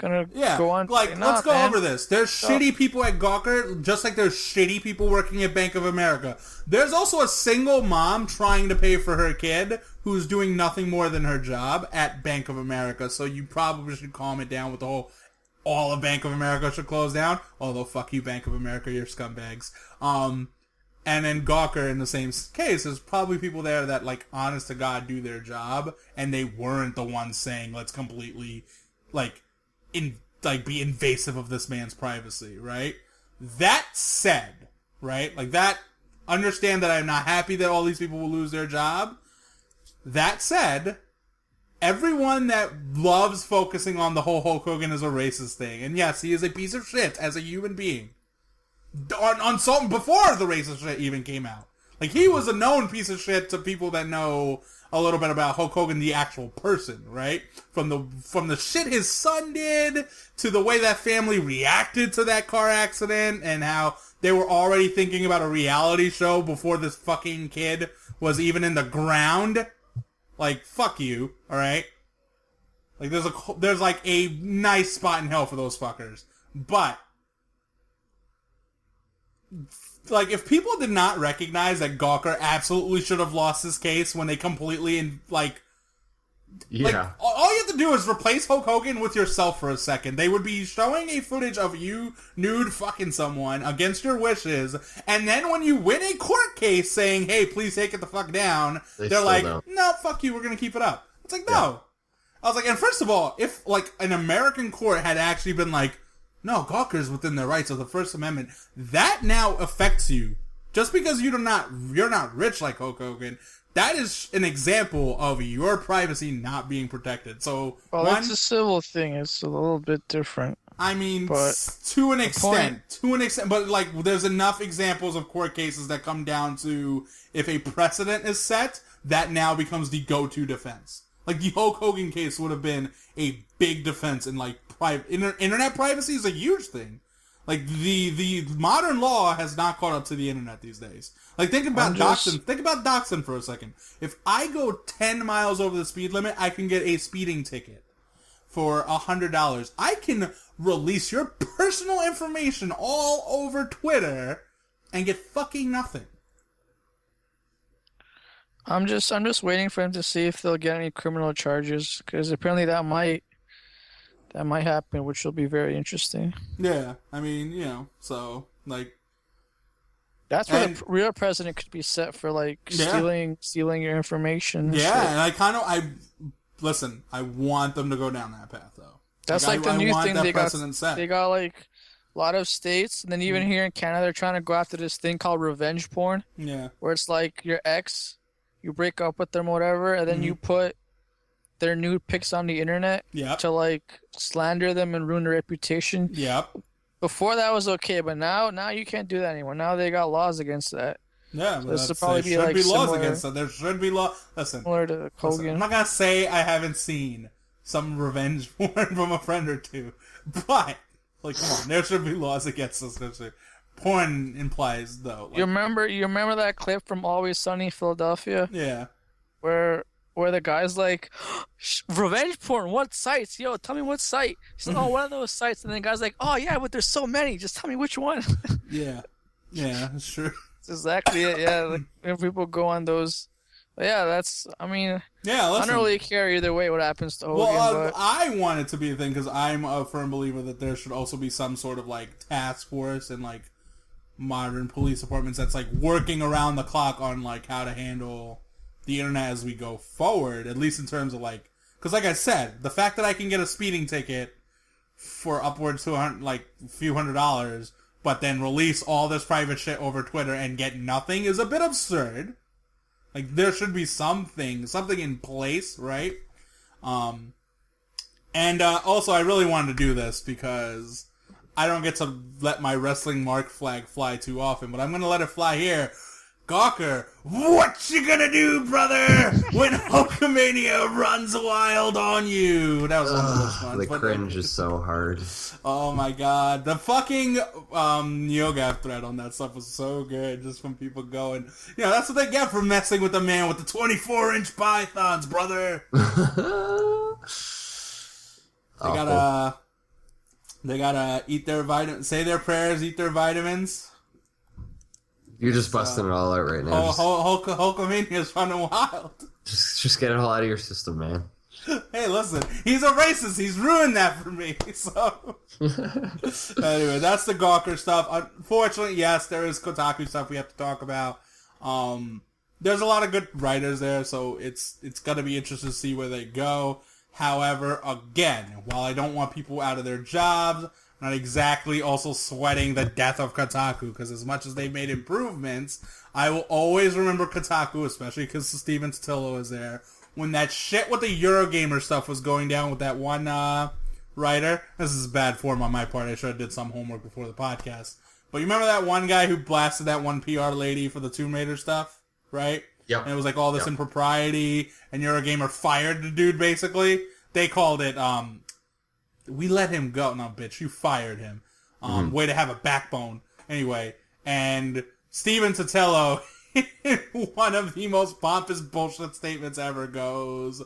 go on." Like, let's go over this. There's shitty people at Gawker, just like there's shitty people working at Bank of America. There's also a single mom trying to pay for her kid who's doing nothing more than her job at Bank of America. So you probably should calm it down with the whole, all of Bank of America should close down. Although, fuck you, Bank of America, you're scumbags. And then Gawker, in the same case, there's probably people there that, like, honest to God, do their job, and they weren't the ones saying, let's completely, like, be invasive of this man's privacy, right? That said, right? Like, that, understand that I'm not happy that all these people will lose their job. That said, everyone that loves focusing on the whole Hulk Hogan is a racist thing, and yes, he is a piece of shit as a human being. On something before the racist shit even came out. Like, he was a known piece of shit to people that know a little bit about Hulk Hogan, the actual person, right? From the shit his son did, to the way that family reacted to that car accident, and how they were already thinking about a reality show before this fucking kid was even in the ground. Like, fuck you, alright? Like, there's like a nice spot in hell for those fuckers. But, like, if people did not recognize that Gawker absolutely should have lost this case when they completely, like, all you have to do is replace Hulk Hogan with yourself for a second. They would be showing a footage of you nude fucking someone against your wishes, and then when you win a court case saying, hey, please take it the fuck down, they're like, no, fuck you, we're gonna keep it up. It's like, no. Yeah. I was like, and first of all, if, like, an American court had actually been like, no, Gawker's within their rights of the First Amendment, that now affects you. Just because you're not rich like Hulk Hogan, that is an example of your privacy not being protected. So, it's a civil thing. It's a little bit different. I mean, to an extent, but, like, there's enough examples of court cases that come down to, if a precedent is set, that now becomes the go-to defense. Like, the Hulk Hogan case would have been a big defense in, like, internet privacy is a huge thing. Like, the modern law has not caught up to the internet these days. Like, think about Dachshund. Think about Dachshund for a second. If I go 10 miles over the speed limit, I can get a speeding ticket for $100. I can release your personal information all over Twitter and get fucking nothing. I'm just waiting for him to see if they'll get any criminal charges, because apparently that might happen, which will be very interesting. Yeah, I mean, so like that's where the real president could be set for, like, stealing your information. Yeah, shit. And I want them to go down that path though. That's like the new thing they got. They got like a lot of states, and then even here in Canada, they're trying to go after this thing called revenge porn. Yeah, where it's like your ex. You break up with them or whatever, and then you put their nude pics on the internet to, like, slander them and ruin their reputation. Yep. Before that was okay, but now you can't do that anymore. Now they got laws against that. Yeah, so this would probably be like laws similar, against that. There should be law. Listen, similar to Hogan. I'm not gonna say I haven't seen some revenge porn from a friend or two, but like, come on, there should be laws against this. Porn implies though. Like, you remember that clip from Always Sunny in Philadelphia? Yeah. Where the guy's like, revenge porn, what sites? Yo, tell me what site. He's like, oh, one of those sites. And then the guy's like, oh yeah, but there's so many. Just tell me which one. Yeah, that's true. That's exactly it. Yeah, like if people go on those. But yeah, I don't really care either way what happens to Hogan. Well, I want it to be a thing because I'm a firm believer that there should also be some sort of, like, task force and, like, modern police departments that's, like, working around the clock on, like, how to handle the internet as we go forward, at least in terms of, like, because, like I said, the fact that I can get a speeding ticket for upwards to a few $100s, but then release all this private shit over Twitter and get nothing is a bit absurd. Like, there should be something in place, right? And also, I really wanted to do this because I don't get to let my wrestling mark flag fly too often, but I'm going to let it fly here. Gawker, what you gonna do, brother, when Hulkamania runs wild on you? That was one of those ones. The cringe is so hard. Oh my god. The fucking Yoga thread on that stuff was so good, just from people going, that's what they get for messing with the man with the 24-inch pythons, brother. They gotta eat their say their prayers, eat their vitamins. You're just busting it all out right now. Hulkamania's running wild. Just get it all out of your system, man. Hey, listen, he's a racist. He's ruined that for me. So, anyway, that's the Gawker stuff. Unfortunately, yes, there is Kotaku stuff we have to talk about. There's a lot of good writers there, so it's gonna be interesting to see where they go. However, again, while I don't want people out of their jobs, I'm not exactly also sweating the death of Kotaku, because as much as they've made improvements, I will always remember Kotaku, especially because Steven Totillo is there, when that shit with the Eurogamer stuff was going down with that one writer. This is bad form on my part. I should have did some homework before the podcast. But you remember that one guy who blasted that one PR lady for the Tomb Raider stuff, right? Yep. And it was like all this impropriety, and Eurogamer fired the dude, basically. They called it, we let him go. No, bitch, you fired him. Way to have a backbone. Anyway, and Steven Totillo, one of the most pompous bullshit statements ever, goes,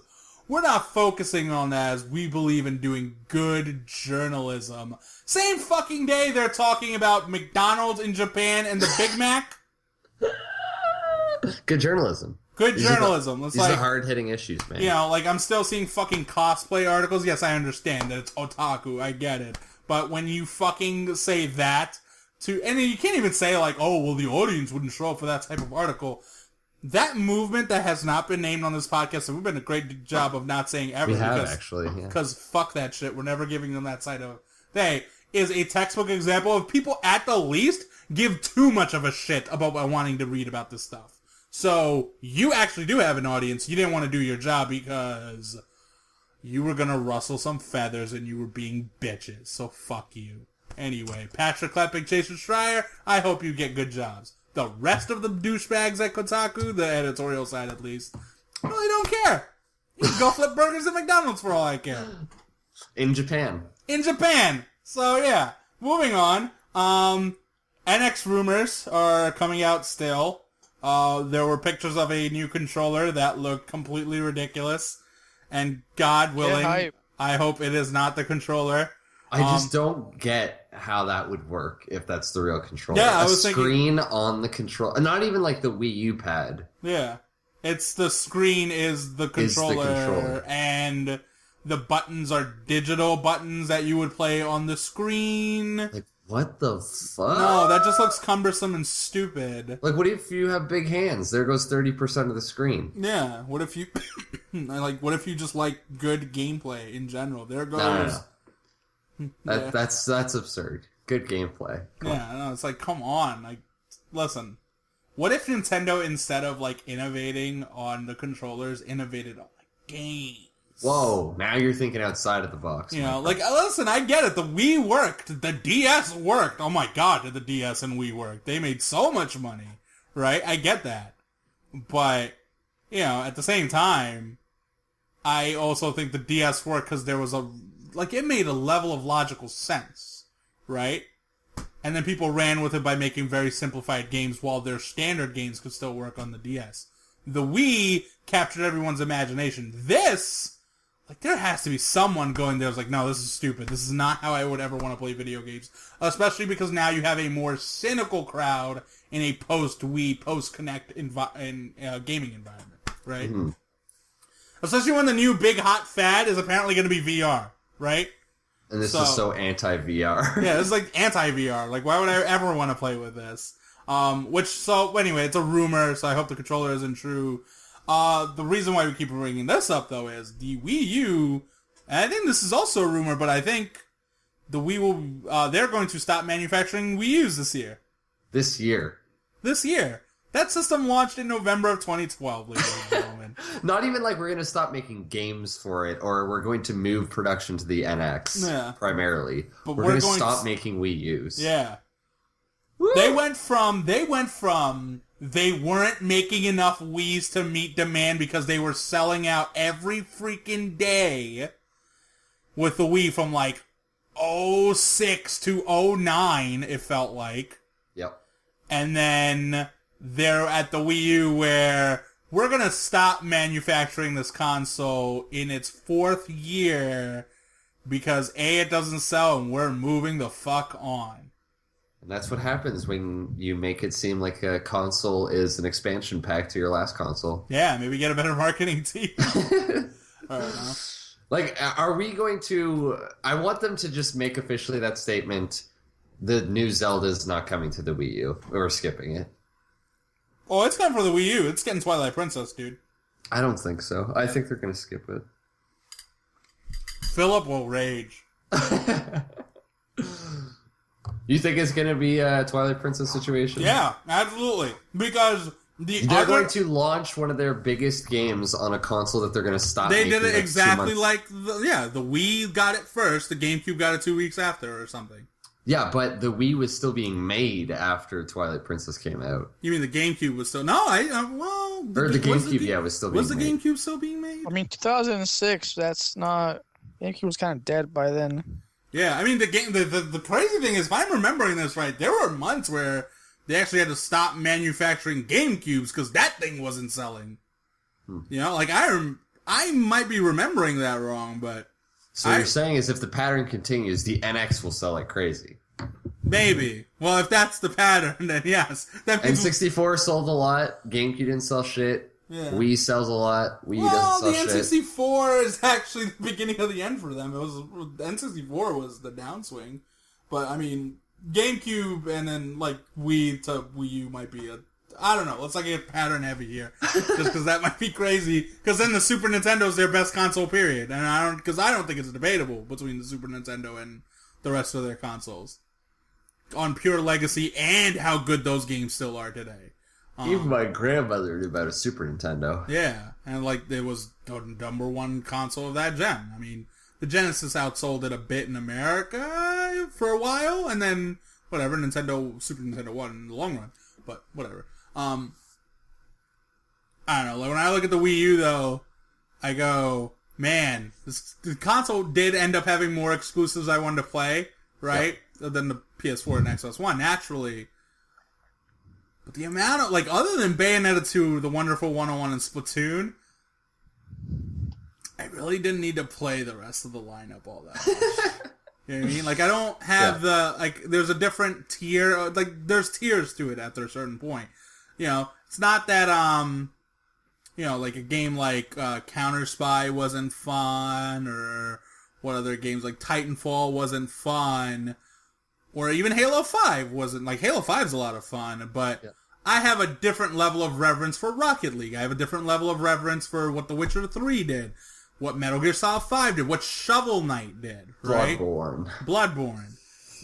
we're not focusing on that as we believe in doing good journalism. Same fucking day they're talking about McDonald's in Japan and the Big Mac. Good journalism. Good journalism. These are hard-hitting issues, man. I'm still seeing fucking cosplay articles. Yes, I understand that it's otaku. I get it. But when you fucking say that and you can't even say like, oh, well, the audience wouldn't show up for that type of article. That movement that has not been named on this podcast, and we've done a great job of not saying ever. We have, actually. Because fuck that shit. We're never giving them that side of they is a textbook example of people at the least give too much of a shit about wanting to read about this stuff. So, you actually do have an audience. You didn't want to do your job because you were going to rustle some feathers and you were being bitches. So, fuck you. Anyway, Patrick Klepek, Jason Schreier, I hope you get good jobs. The rest of the douchebags at Kotaku, the editorial side at least, really don't care. You can go flip burgers at McDonald's for all I care. In Japan. So, yeah. Moving on. NX rumors are coming out still. There were pictures of a new controller that looked completely ridiculous. And God willing, I hope it is not the controller. I just don't get how that would work if that's the real controller. Yeah, I was screen on the controller. Not even like the Wii U pad. Yeah. It's the screen is the controller. And the buttons are digital buttons that you would play on the screen. Like, what the fuck? No, that just looks cumbersome and stupid. Like, what if you have big hands? There goes 30% of the screen. Yeah, what if you... what if you just like good gameplay in general? There goes... No. That's absurd. Good gameplay. No, it's like, come on. Like, listen. What if Nintendo, instead of, like, innovating on the controllers, innovated on, like, games? Whoa, now you're thinking outside of the box. You know, like, listen, I get it. The Wii worked. The DS worked. Oh my god, did the DS and Wii work? They made so much money, right? I get that. But, you know, at the same time, I also think the DS worked because there was it made a level of logical sense, right? And then people ran with it by making very simplified games while their standard games could still work on the DS. The Wii captured everyone's imagination. This, like, there has to be someone going there who's like, no, this is stupid. This is not how I would ever want to play video games. Especially because now you have a more cynical crowd in a post-Wii, post-Connect gaming environment, right? Mm-hmm. Especially when the new big hot fad is apparently going to be VR, right? And this is so anti-VR. Yeah, this is like anti-VR. Like, why would I ever want to play with this? Anyway, it's a rumor, so I hope the controller isn't true. The reason why we keep bringing this up, though, is the Wii U, and I think this is also a rumor, but I think the Wii will, they're going to stop manufacturing Wii U's this year. This year. That system launched in November of 2012, ladies and gentlemen. Not even like we're going to stop making games for it, or we're going to move production to the NX, primarily. But we're going to stop making Wii U's. Yeah. Woo! They went from they weren't making enough Wii's to meet demand because they were selling out every freaking day with the Wii from like 06 to 09, it felt like. Yep. And then they're at the Wii U where we're going to stop manufacturing this console in its 4th year because A, it doesn't sell and we're moving the fuck on. And that's what happens when you make it seem like a console is an expansion pack to your last console. Yeah, maybe get a better marketing team. All right, now. Like, are we going to... I want them to just make officially that statement, the new Zelda is not coming to the Wii U. We're skipping it. Oh, it's coming for the Wii U. It's getting Twilight Princess, dude. I don't think so. I think they're going to skip it. Philip will rage. You think it's going to be a Twilight Princess situation? Yeah, absolutely. Because they're going to launch one of their biggest games on a console that they're going to stop making. They did it exactly like the Wii got it first, the GameCube got it 2 weeks after or something. Yeah, but the Wii was still being made after Twilight Princess came out. You mean the GameCube was still... No, the GameCube, was still being made. Was the GameCube still being made? I mean, 2006, that's not... GameCube was kind of dead by then. Yeah, I mean, the crazy thing is, if I'm remembering this right, there were months where they actually had to stop manufacturing GameCubes because that thing wasn't selling. You know, like, I might be remembering that wrong, but... So you're saying is if the pattern continues, the NX will sell like crazy. Maybe. Well, if that's the pattern, then yes. N64 sold a lot. GameCube didn't sell shit. Yeah. Wii sells a lot. Wii doesn't sell shit. The N64 is actually the beginning of the end for them. N64 was the downswing. But, I mean, GameCube and then, like, Wii to Wii U might be I don't know. Let's not get pattern heavy here. Just because that might be crazy. Because then the Super Nintendo is their best console, period. And I don't think it's debatable between the Super Nintendo and the rest of their consoles. On pure legacy and how good those games still are today. Even my grandmother knew about a Super Nintendo. Yeah. And like, it was the number one console of that gen. I mean, the Genesis outsold it a bit in America for a while. And then, whatever, Super Nintendo won in the long run. But, whatever. I don't know. Like, when I look at the Wii U, though, I go, man, the console did end up having more exclusives I wanted to play, right? Yep. Than the PS4 and Xbox One, naturally. But the amount of, like, other than Bayonetta 2, The Wonderful 101, and Splatoon, I really didn't need to play the rest of the lineup all that much. You know what I mean? Like, I don't have there's a different tier, like, there's tiers to it after a certain point. You know, it's not that, you know, like a game like Counter Spy wasn't fun, or what other games, like Titanfall wasn't fun, or even Halo 5 wasn't, like, Halo 5's a lot of fun, but I have a different level of reverence for Rocket League. I have a different level of reverence for what The Witcher 3 did, what Metal Gear Solid 5 did, what Shovel Knight did, right? Bloodborne.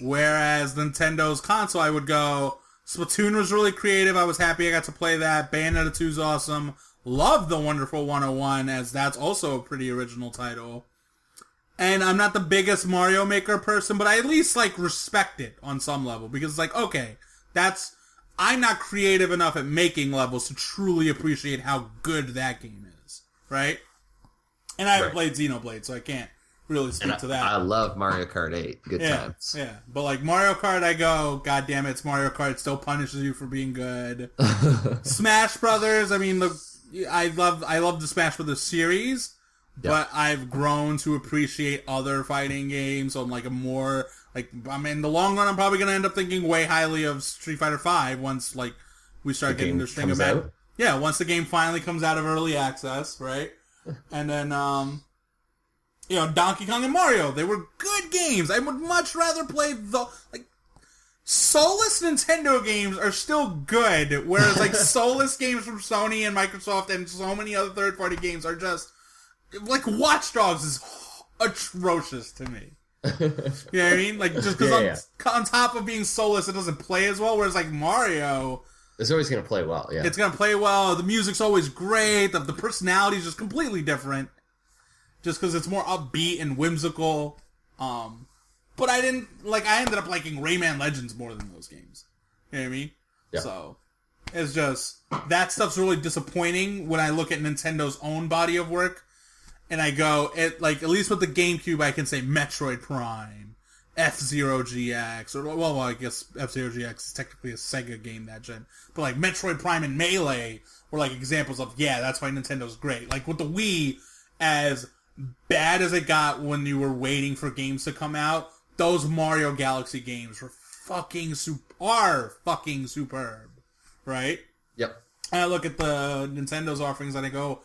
Whereas Nintendo's console, I would go, Splatoon was really creative. I was happy I got to play that. Bayonetta 2 is awesome. Love The Wonderful 101, as that's also a pretty original title. And I'm not the biggest Mario Maker person, but I at least, like, respect it on some level. Because it's like, okay, I'm not creative enough at making levels to truly appreciate how good that game is, right? And I haven't played Xenoblade, so I can't really speak to that. I love Mario Kart 8. Good times. Yeah, but like Mario Kart, I go, God damn it, it's Mario Kart. It still punishes you for being good. Smash Brothers, I mean, I love the Smash Brothers series, but I've grown to appreciate other fighting games on like a more, like, I mean, in the long run, I'm probably going to end up thinking way highly of Street Fighter V once, like, we start getting this thing about. Yeah, once the game finally comes out of early access, right? And then, you know, Donkey Kong and Mario, they were good games. I would much rather play soulless Nintendo games are still good, whereas, like, soulless games from Sony and Microsoft and so many other third-party games are just, like, Watch Dogs is atrocious to me. You know what I mean? Like, just because on top of being soulless, it doesn't play as well, whereas, like, Mario... It's always going to play well, yeah. It's going to play well. The music's always great. The personality is just completely different. Just because it's more upbeat and whimsical. But I ended up liking Rayman Legends more than those games. You know what I mean? Yeah. So, it's just, that stuff's really disappointing when I look at Nintendo's own body of work. And I go, at least with the GameCube, I can say Metroid Prime. F-Zero GX, or, well, I guess F-Zero GX is technically a Sega game that gen, but, like, Metroid Prime and Melee were, like, examples of, yeah, that's why Nintendo's great. Like, with the Wii, as bad as it got when you were waiting for games to come out, those Mario Galaxy games were fucking superb, right? Yep. And I look at the Nintendo's offerings and I go,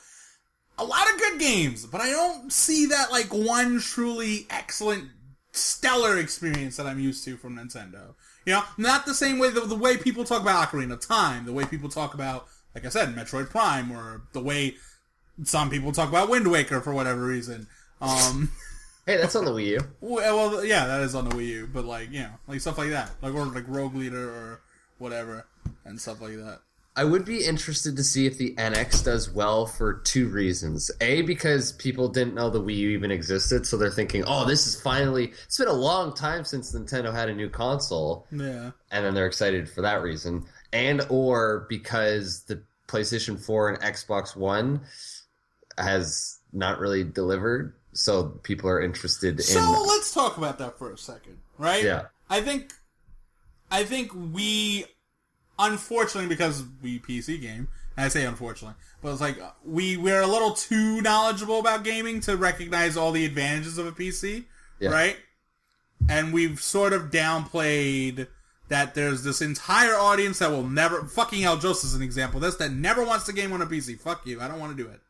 a lot of good games, but I don't see that, like, one truly excellent stellar experience that I'm used to from Nintendo. You know, not the same way, the way people talk about Ocarina of Time, the way people talk about, like I said, Metroid Prime, or the way some people talk about Wind Waker for whatever reason. Hey, that's on the Wii U. Well, yeah, that is on the Wii U, but, like, you know, like stuff like that. Like, or like Rogue Leader or whatever, and stuff like that. I would be interested to see if the NX does well for two reasons. A, because people didn't know the Wii U even existed, so they're thinking, oh, this is finally... It's been a long time since Nintendo had a new console. Yeah. And then they're excited for that reason. And or because the PlayStation 4 and Xbox One has not really delivered, so people are interested in... So let's talk about that for a second, right? Yeah. I think we... Unfortunately, because we PC game, and I say unfortunately, but it's like we're a little too knowledgeable about gaming to recognize all the advantages of a PC, right? And we've sort of downplayed that there's this entire audience that will never... Fucking Aljosa is an example of this, that never wants to game on a PC. Fuck you, I don't want to do it.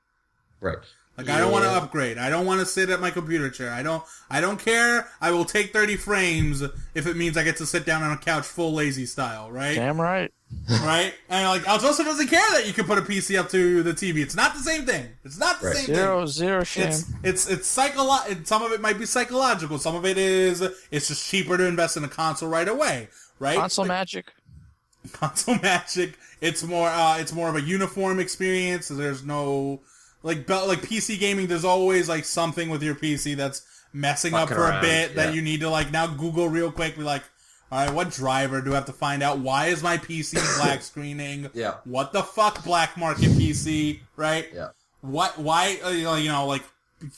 Right. Like, I don't want to upgrade. I don't want to sit at my computer chair. I don't care. I will take 30 frames if it means I get to sit down on a couch full lazy style, right? Damn right. Right? And, like, Aljosa doesn't care that you can put a PC up to the TV. It's not the same thing. It's not the same thing. Zero shame. It's some of it might be psychological. Some of it is, it's just cheaper to invest in a console right away, right? Console magic. Console magic. It's more of a uniform experience. So there's no... Like PC gaming, there's always, like, something with your PC that's messing up for a bit that you need to, like, now Google real quick, be like, all right, what driver do I have to find out? Why is my PC black screening? Yeah. What the fuck, black market PC, right? Yeah. Why, you know, like,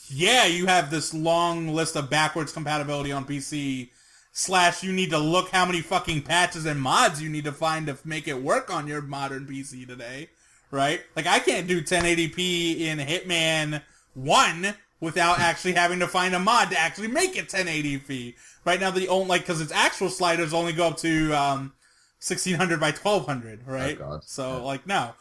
yeah, you have this long list of backwards compatibility on PC / you need to look how many fucking patches and mods you need to find to make it work on your modern PC today, right? Like, I can't do 1080p in Hitman 1 without actually having to find a mod to actually make it 1080p. Right now, because its actual sliders only go up to 1600 by 1200, right? Oh, God. So, no.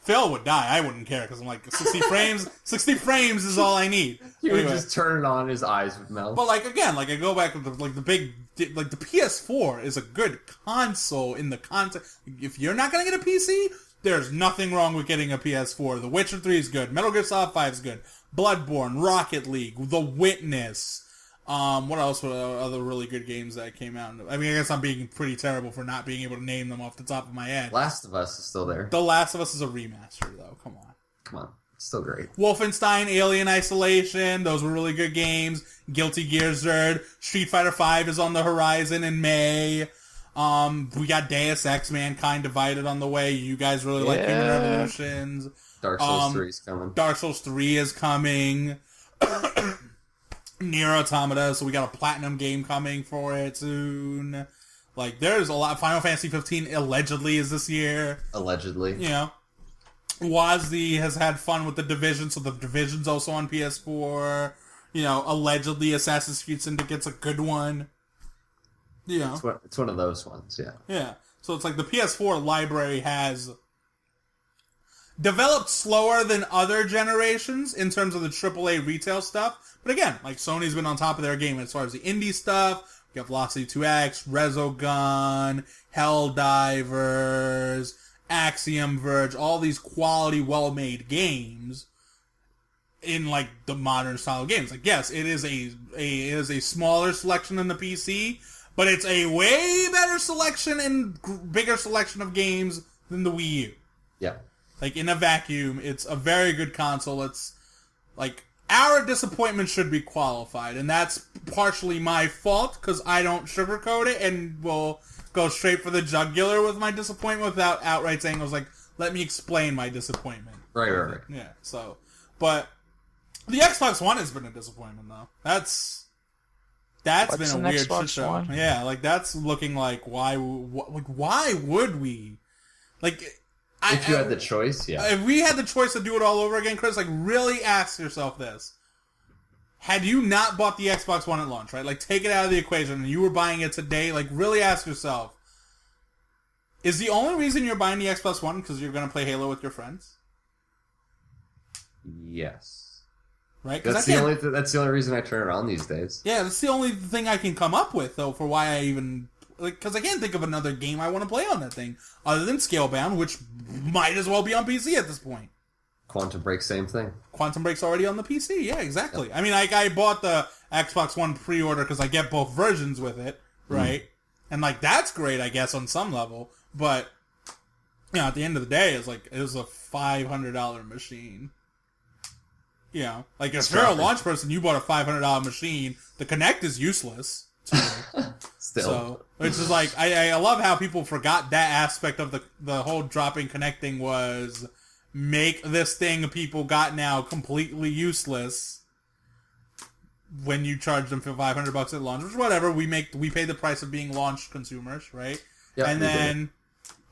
Phil would die. I wouldn't care because I'm like 60 frames. 60 frames is all I need. He would just turn it on, his eyes would melt. But again, I go back to the PS4 is a good console in the context. If you're not gonna get a PC, there's nothing wrong with getting a PS4. The Witcher 3 is good. Metal Gear Solid 5 is good. Bloodborne, Rocket League, The Witness. What else were other really good games that came out? I mean, I guess I'm being pretty terrible for not being able to name them off the top of my head. Last of Us is still there. The Last of Us is a remaster, though. Come on. It's still great. Wolfenstein, Alien Isolation, those were really good games. Guilty Gear Zerd. Street Fighter V is on the horizon in May. We got Deus Ex Mankind Divided on the way. You guys really like Human Revolutions. Dark Souls 3 is coming. Dark Souls 3 is coming. Nier Automata, so we got a platinum game coming for it soon. There's a lot. Final Fantasy 15 allegedly is this year. Allegedly. WASD has had fun with The Division, so The Division's also on PS4. Allegedly Assassin's Creed Syndicate's a good one. It's one of those ones, yeah. Yeah. So it's the PS4 library has developed slower than other generations in terms of the AAA retail stuff. But again, Sony's been on top of their game as far as the indie stuff. We got Velocity 2X, Resogun, Helldivers, Axiom Verge, all these quality, well-made games in the modern style of games. Yes, it is a smaller selection than the PC, but it's a way better selection and bigger selection of games than the Wii U. Yeah. In a vacuum, it's a very good console. It's our disappointment should be qualified, and that's partially my fault because I don't sugarcoat it and will go straight for the jugular with my disappointment without outright saying, let me explain my disappointment. Right. Yeah, so, but the Xbox One has been a disappointment, though. That's been a weird shit show. One? Yeah, that's looking why would we? If you had the choice, yeah. If we had the choice to do it all over again, Chris, really ask yourself this. Had you not bought the Xbox One at launch, right? Take it out of the equation and you were buying it today, really ask yourself, is the only reason you're buying the Xbox One because you're going to play Halo with your friends? Yes. Right? That's the only reason I turn it on these days. Yeah, that's the only thing I can come up with, though, for why I even... because I can't think of another game I want to play on that thing other than Scalebound, which might as well be on PC at this point. Quantum Break, same thing. Quantum Break's already on the PC. Yeah, exactly. Yep. I mean, I bought the Xbox One pre-order because I get both versions with it, right? And that's great, I guess, on some level. But at the end of the day, it was a $500 machine. If you're a launch person, you bought a $500 machine. The Kinect is useless. Still. So, which is I love how people forgot that aspect of the whole dropping connecting was make this thing people got now completely useless when you charge them for $500 at launch, which whatever, we pay the price of being launch consumers, right? Yeah.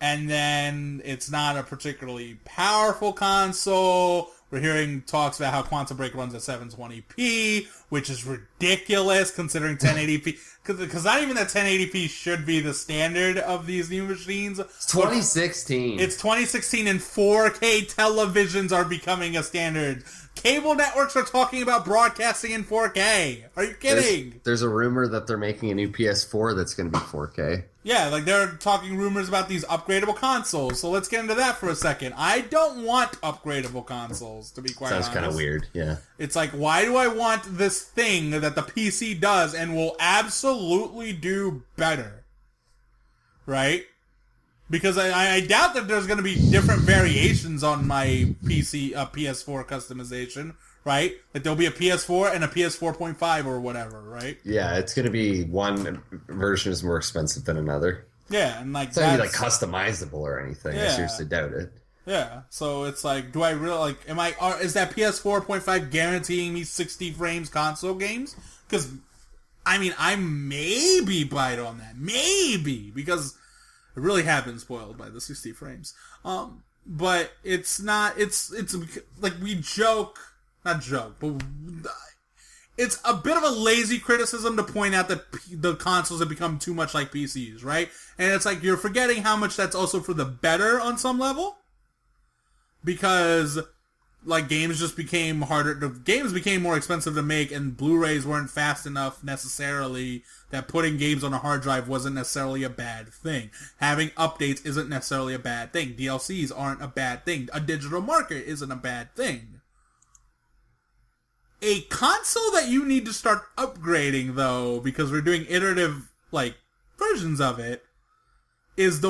And then it's not a particularly powerful console. We're hearing talks about how Quantum Break runs at 720p, which is ridiculous considering 1080p. Because not even that 1080p should be the standard of these new machines. It's 2016. It's 2016 and 4K televisions are becoming a standard. Cable networks are talking about broadcasting in 4K. Are you kidding? There's a rumor that they're making a new PS4 that's going to be 4K. Yeah, they're talking rumors about these upgradable consoles. So let's get into that for a second. I don't want upgradable consoles, to be quite honest. Sounds kind of weird, yeah. It's why do I want this thing that the PC does and will absolutely do better? Right? Because I doubt that there's going to be different variations on my PS4 customization, right? There'll be a PS4 and a PS4.5 or whatever, right? Yeah, it's going to be one version is more expensive than another. Yeah, and it's not going to be customizable or anything. Yeah. I seriously doubt it. Yeah, so it's do I really is that PS4.5 guaranteeing me 60 frames console games? Because I mean, I maybe bite on that. Maybe. Because it really have been spoiled by the 60 frames. But it's not, it's like we joke, not joke, but it's a bit of a lazy criticism to point out that the consoles have become too much like PCs, right? And it's like you're forgetting how much that's also for the better on some level. Because, like, games just became harder. The games became more expensive to make, and Blu-rays weren't fast enough necessarily that putting games on a hard drive wasn't necessarily a bad thing. Having updates isn't necessarily a bad thing. DLCs aren't a bad thing. A digital market isn't a bad thing. A console that you need to start upgrading, though, because we're doing iterative, like, versions of it, is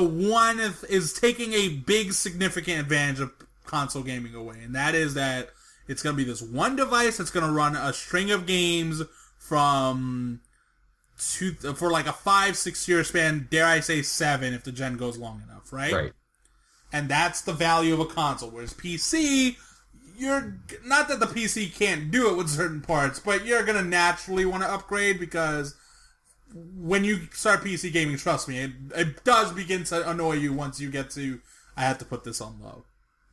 taking a big significant advantage of console gaming away, and that is that it's going to be this one device that's going to run a string of games for like a 5-6 year span, dare I say 7 if the gen goes long enough, right? Right. And that's the value of a console, whereas PC, you're not that the PC can't do it with certain parts, but you're going to naturally want to upgrade because when you start PC gaming, trust me, it does begin to annoy you once you get to, I have to put this on low.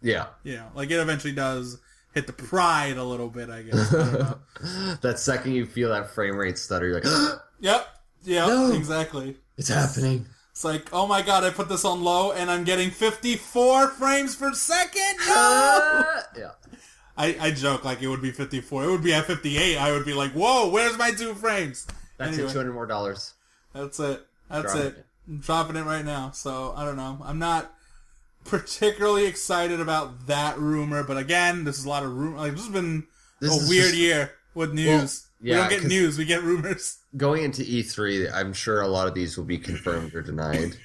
Yeah. You know, like it eventually does hit the pride a little bit, I guess. I don't know. That second you feel that frame rate stutter, you're like, Yep, no, exactly. It's happening. It's like, oh my god, I put this on low and I'm getting 54 frames per second? No! Yeah. I joke like it would be 54. It would be at 58. I would be like, whoa, where's my 2 frames? That's anyway, it, $200 more. That's it. I'm dropping it right now. So, I don't know. I'm not particularly excited about that rumor, but again, this is a lot of rumor. Like, this has been a weird year with news. Well, we don't get news, we get rumors. Going into E3, I'm sure a lot of these will be confirmed or denied.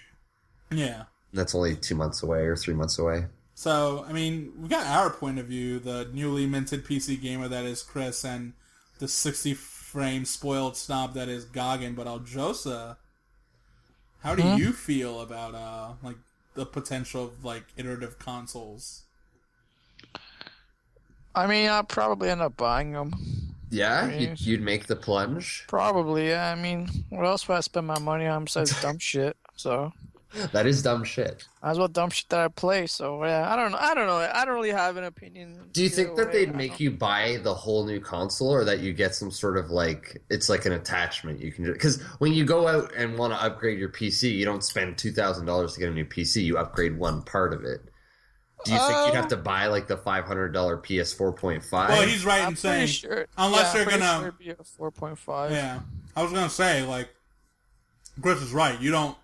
Yeah. That's only 2 months away or 3 months away. So, I mean, we got our point of view, the newly minted PC gamer that is Chris, and the 60-frame spoiled snob that is Gagan. But Aljosa, how do you feel about like the potential of like iterative consoles? I mean, I'll probably end up buying them. Yeah, I mean, you'd make the plunge. Probably, yeah. I mean, what else would I spend my money on besides dumb shit? So. That is dumb shit. Might as well dumb shit that I play. So yeah, I don't know. I don't really have an opinion. Do you think that they'd make you buy the whole new console, or that you get some sort of like it's like an attachment you can do? Because when you go out and want to upgrade your PC, you don't spend $2,000 to get a new PC. You upgrade one part of it. Do you think you'd have to buy like the $500 PS4.5? Well, he's right in saying unless they're gonna sure be a 4.5. Yeah, I was gonna say like Chris is right. You don't.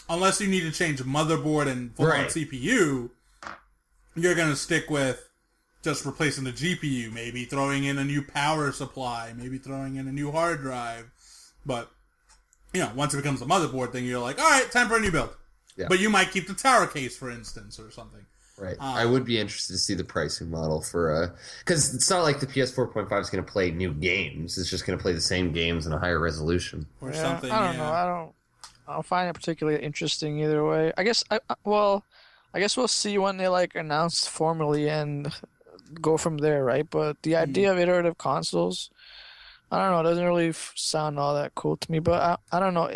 Unless you need to change motherboard and full-on CPU, you're going to stick with just replacing the GPU, maybe throwing in a new power supply, maybe throwing in a new hard drive. But, you know, once it becomes a motherboard thing, you're like, all right, time for a new build. Yeah. But you might keep the tower case, for instance, or something. Right. I would be interested to see the pricing model for because it's not like the PS4.5 is going to play new games. It's just going to play the same games in a higher resolution. Or something, I don't know. I don't find it particularly interesting either way. I guess we'll see when they like announce formally and go from there, right? But the idea of iterative consoles, I don't know, it doesn't really sound all that cool to me. But I don't know,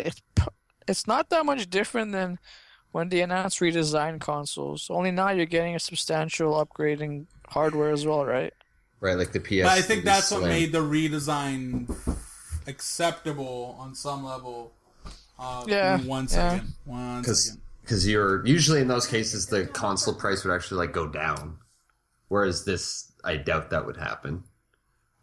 it's not that much different than when they announced redesigned consoles. Only now you're getting a substantial upgrading hardware as well, right? Right, like the PS. But I think that's what made the redesign acceptable on some level. One second. Because you're usually in those cases the console price would actually like go down, whereas this I doubt that would happen.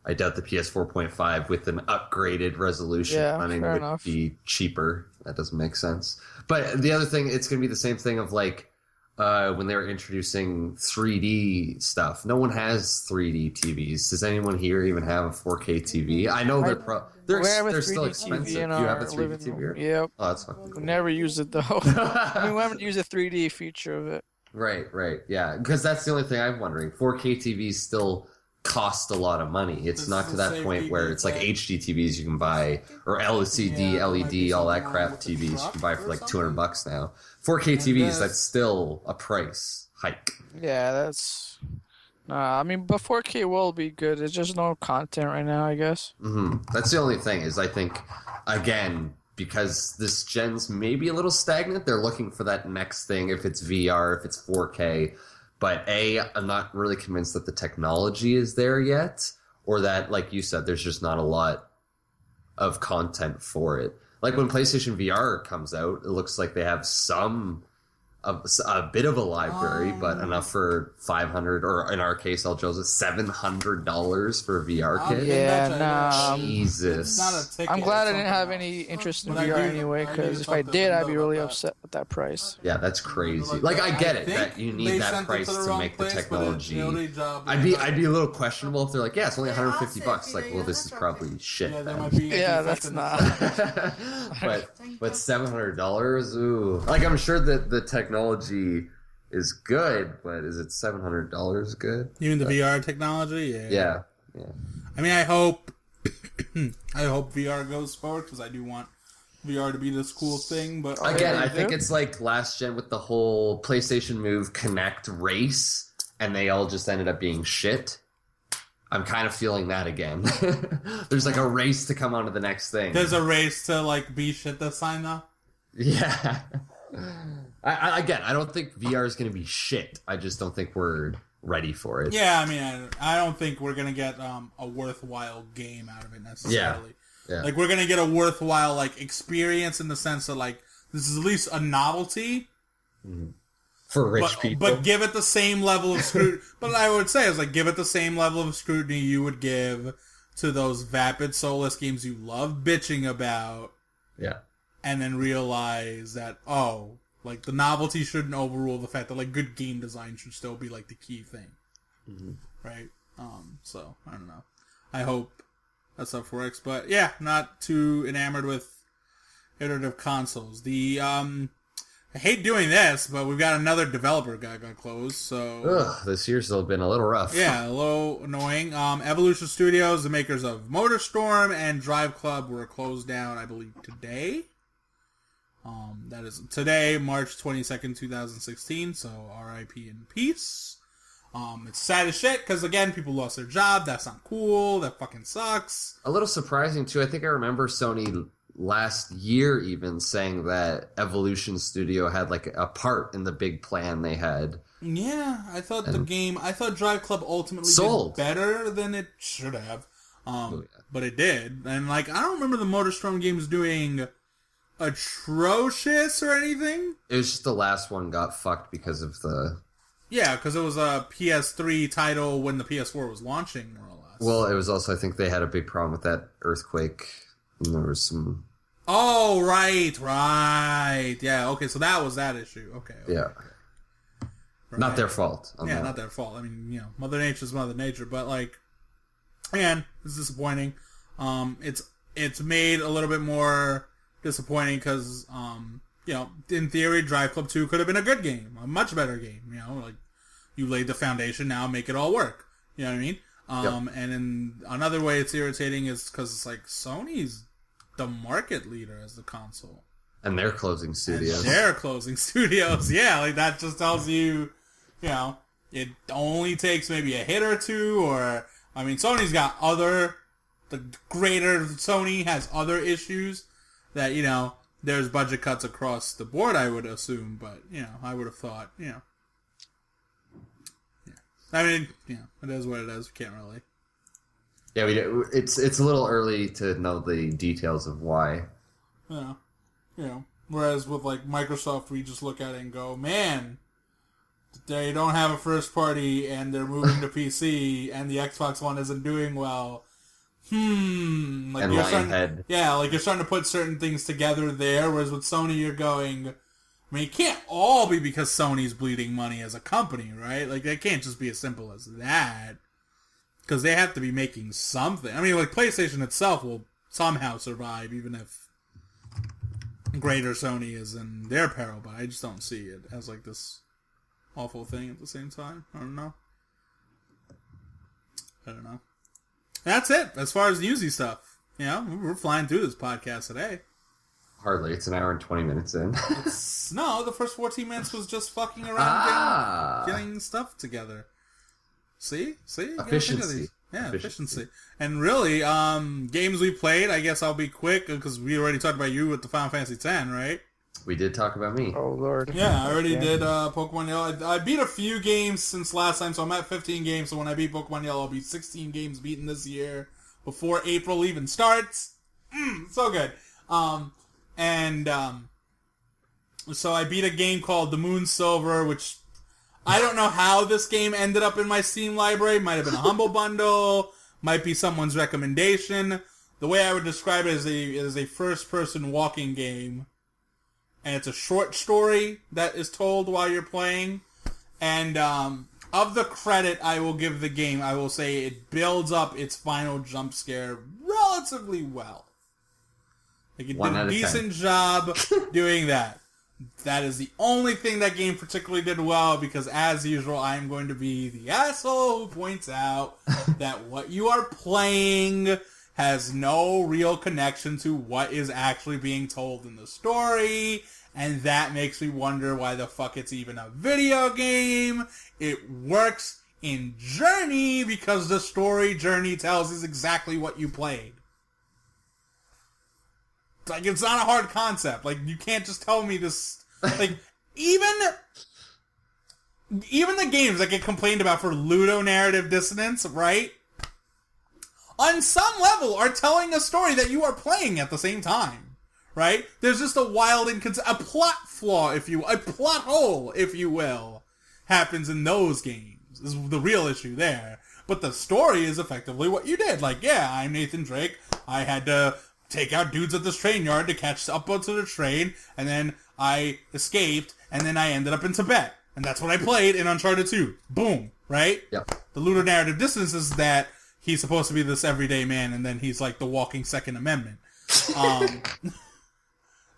I doubt the PS4.5 with an upgraded resolution running would be cheaper. That doesn't make sense. But the other thing, it's going to be the same thing of like when they were introducing 3D stuff. No one has 3D TVs. Does anyone here even have a 4K TV? I know they're still expensive. You have a 3D TV here? Yep. Oh, that's fine. We never use it though. I mean, we haven't used a 3D feature of it. Right. Yeah. Because that's the only thing I'm wondering. 4K TVs still cost a lot of money. It's not to that point where it's like HD TVs you can buy, or LCD, LED, all that crap TVs you can buy for like $200 now. 4K TVs, that's still a price hike. Yeah, that's I mean, but 4K will be good. It's just no content right now, I guess. That's the only thing is I think, again, because this gen's maybe a little stagnant, they're looking for that next thing, if it's VR, if it's 4K. But I'm not really convinced that the technology is there yet, or that, like you said, there's just not a lot of content for it. Like when PlayStation VR comes out, it looks like they have a bit of a library, but enough for $500, or in our case, Aljosa, $700 for a VR kit. Yeah, Jesus. I'm glad I didn't have any interest in VR anyway, because if I did, I'd be really upset with that price. Yeah, that's crazy. Like, I get it that you need that price to make the technology. I'd be a little questionable if they're like, yeah, it's only $150. Like, well, this is probably shit. Yeah, that's not. but $700, ooh. Like, I'm sure that the technology is good, but is it $700 good? You mean the VR technology? Yeah. I mean, I hope VR goes forward, because I do want VR to be this cool thing. But again, I think it's like last gen with the whole PlayStation Move Connect race, and they all just ended up being shit. I'm kind of feeling that again. There's like a race to come on to the next thing. There's a race to like be shit this time, though. Yeah. I don't think VR is going to be shit. I just don't think we're ready for it. Yeah, I mean, I don't think we're going to get a worthwhile game out of it necessarily. Yeah. Like, we're going to get a worthwhile, like, experience in the sense that, like, this is at least a novelty. Mm-hmm. For rich people. But give it the same level of scrutiny. But I would say, give it the same level of scrutiny you would give to those vapid, soulless games you love bitching about. Yeah. And then realize that, like, the novelty shouldn't overrule the fact that, like, good game design should still be, like, the key thing. Mm-hmm. Right? So, I don't know. I hope that stuff works. But, yeah, not too enamored with iterative consoles. I hate doing this, but we've got another developer got closed, so... this year's been a little rough. Yeah, a little annoying. Evolution Studios, the makers of MotorStorm and Drive Club, were closed down, I believe, today. That is today, March 22nd, 2016, so R.I.P. in peace. It's sad as shit, because, again, people lost their job. That's not cool. That fucking sucks. A little surprising, too. I think I remember Sony last year even saying that Evolution Studio had, like, a part in the big plan they had. Yeah, I thought Drive Club ultimately did better than it should have. But it did. And, like, I don't remember the MotorStorm games doing atrocious or anything. It was just the last one got fucked because of the... Yeah, because it was a PS3 title when the PS4 was launching, more or less. Well, it was also, I think they had a big problem with that earthquake, and there was some... Oh, right. Yeah, okay, so that was that issue. Okay. Yeah. Right. Not their fault. Yeah, not their fault. I mean, Mother Nature's Mother Nature, but, like, again, it's disappointing. It's made a little bit more disappointing because, in theory, Drive Club 2 could have been a good game, a much better game. Like, you laid the foundation, now make it all work. You know what I mean? Yep. And in another way it's irritating is because it's like Sony's the market leader as the console. And they're closing studios. Yeah, like that just tells you, it only takes maybe a hit or two, or, I mean, the greater Sony has other issues that, there's budget cuts across the board, I would assume, but, I would have thought, Yeah. I mean, it is what it is. We can't really. Yeah, it's a little early to know the details of why. Yeah. Whereas with, like, Microsoft, we just look at it and go, man, they don't have a first party and they're moving to PC and the Xbox One isn't doing well. Like, and you're starting to put certain things together there, whereas with Sony, you're going, I mean, it can't all be because Sony's bleeding money as a company, right? Like, it can't just be as simple as that. Because they have to be making something. I mean, like, PlayStation itself will somehow survive, even if greater Sony is in their peril, but I just don't see it as, like, this awful thing at the same time. I don't know. That's it, as far as newsy stuff. We're flying through this podcast today. Hardly. It's an hour and 20 minutes in. No, the first 14 minutes was just fucking around getting stuff together. See? Efficiency. Yeah, efficiency. And really, games we played, I guess I'll be quick, because we already talked about you with the Final Fantasy X, right? We did talk about me. Oh, Lord. Yeah, I already did Pokemon Yellow. I beat a few games since last time, so I'm at 15 games, so when I beat Pokemon Yellow, I'll be 16 games beaten this year before April even starts. So good. So I beat a game called The Moon Silver, which I don't know how this game ended up in my Steam library. Might have been a Humble Bundle, might be someone's recommendation. The way I would describe it is a first-person walking game. And it's a short story that is told while you're playing. And of the credit I will give the game, I will say it builds up its final jump scare relatively well. Like, it did a decent job doing that. That is the only thing that game particularly did well, because as usual, I am going to be the asshole who points out that what you are playing has no real connection to what is actually being told in the story, and that makes me wonder why the fuck it's even a video game. It works in Journey because the story Journey tells is exactly what you played. Like, it's not a hard concept. Like, you can't just tell me this. Like, even the games that get complained about for ludonarrative dissonance, right? On some level, are telling a story that you are playing at the same time, right? There's just a wild a plot flaw, a plot hole, if you will, happens in those games. Is the real issue there. But the story is effectively what you did. Like, yeah, I'm Nathan Drake. I had to take out dudes at this train yard to catch up onto the train, and then I escaped, and then I ended up in Tibet. And that's what I played in Uncharted 2. Boom, right? Yep. The ludonarrative dissonance is that he's supposed to be this everyday man, and then he's like the walking Second Amendment.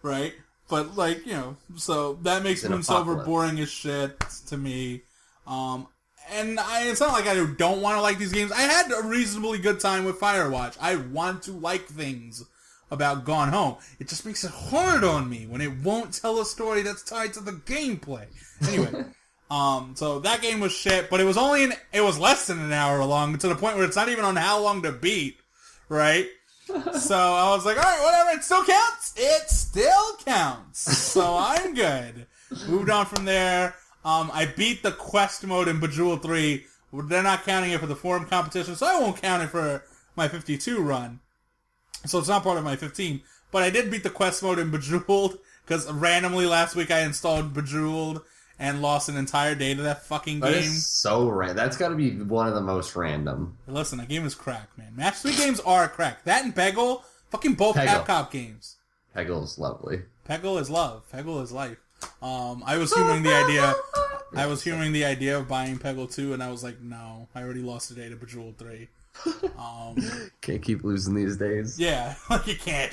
Right? But, like, you know, so that makes Moon Silver boring as shit to me. And it's not like I don't want to like these games. I had a reasonably good time with Firewatch. I want to like things about Gone Home. It just makes it hard on me when it won't tell a story that's tied to the gameplay. Anyway, so that game was shit, but it was less than an hour long, to the point where it's not even on how long to beat, right? So I was like, alright, whatever, it still counts? It still counts. So I'm good. Moved on from there. I beat the quest mode in Bejeweled 3. They're not counting it for the forum competition, so I won't count it for my 52 run. So it's not part of my 15. But I did beat the quest mode in Bejeweled, because randomly last week I installed Bejeweled and lost an entire day to that fucking game. That is so random. That's got to be one of the most random. Listen, that game is crack, man. Match 3 games are crack. That and Peggle, fucking both Capcom games. Peggle is lovely. Peggle is love. Peggle is life. I was humoring the idea of buying Peggle 2, and I was like, no, I already lost a day to Bejeweled 3. Can't keep losing these days. Yeah, you can't.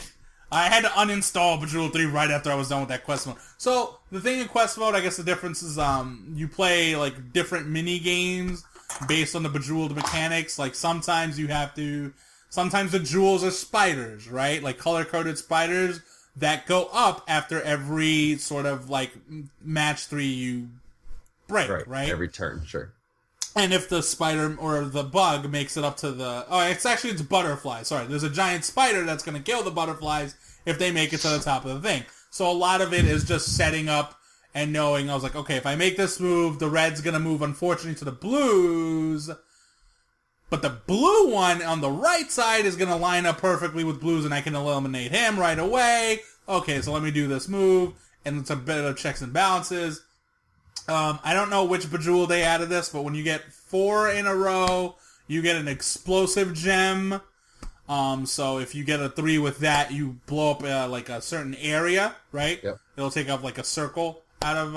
I had to uninstall Bejeweled 3 right after I was done with that quest mode. So, the thing in quest mode, I guess the difference is, you play, like, different mini-games based on the Bejeweled mechanics. Like, sometimes the jewels are spiders, right? Like, color-coded spiders that go up after every sort of, like, match 3 you break, right? Every turn, sure. And if the spider or the bug makes it up to the... Oh, it's butterflies. Sorry, there's a giant spider that's going to kill the butterflies if they make it to the top of the thing. So a lot of it is just setting up and knowing. I was like, okay, if I make this move, the red's going to move, unfortunately, to the blues. But the blue one on the right side is going to line up perfectly with blues, and I can eliminate him right away. Okay, so let me do this move. And it's a bit of checks and balances. I don't know which Bejeweled they added this, but when you get 4 in a row, you get an explosive gem. So if you get a 3 with that, you blow up like a certain area, right? Yep. It'll take up like a circle out of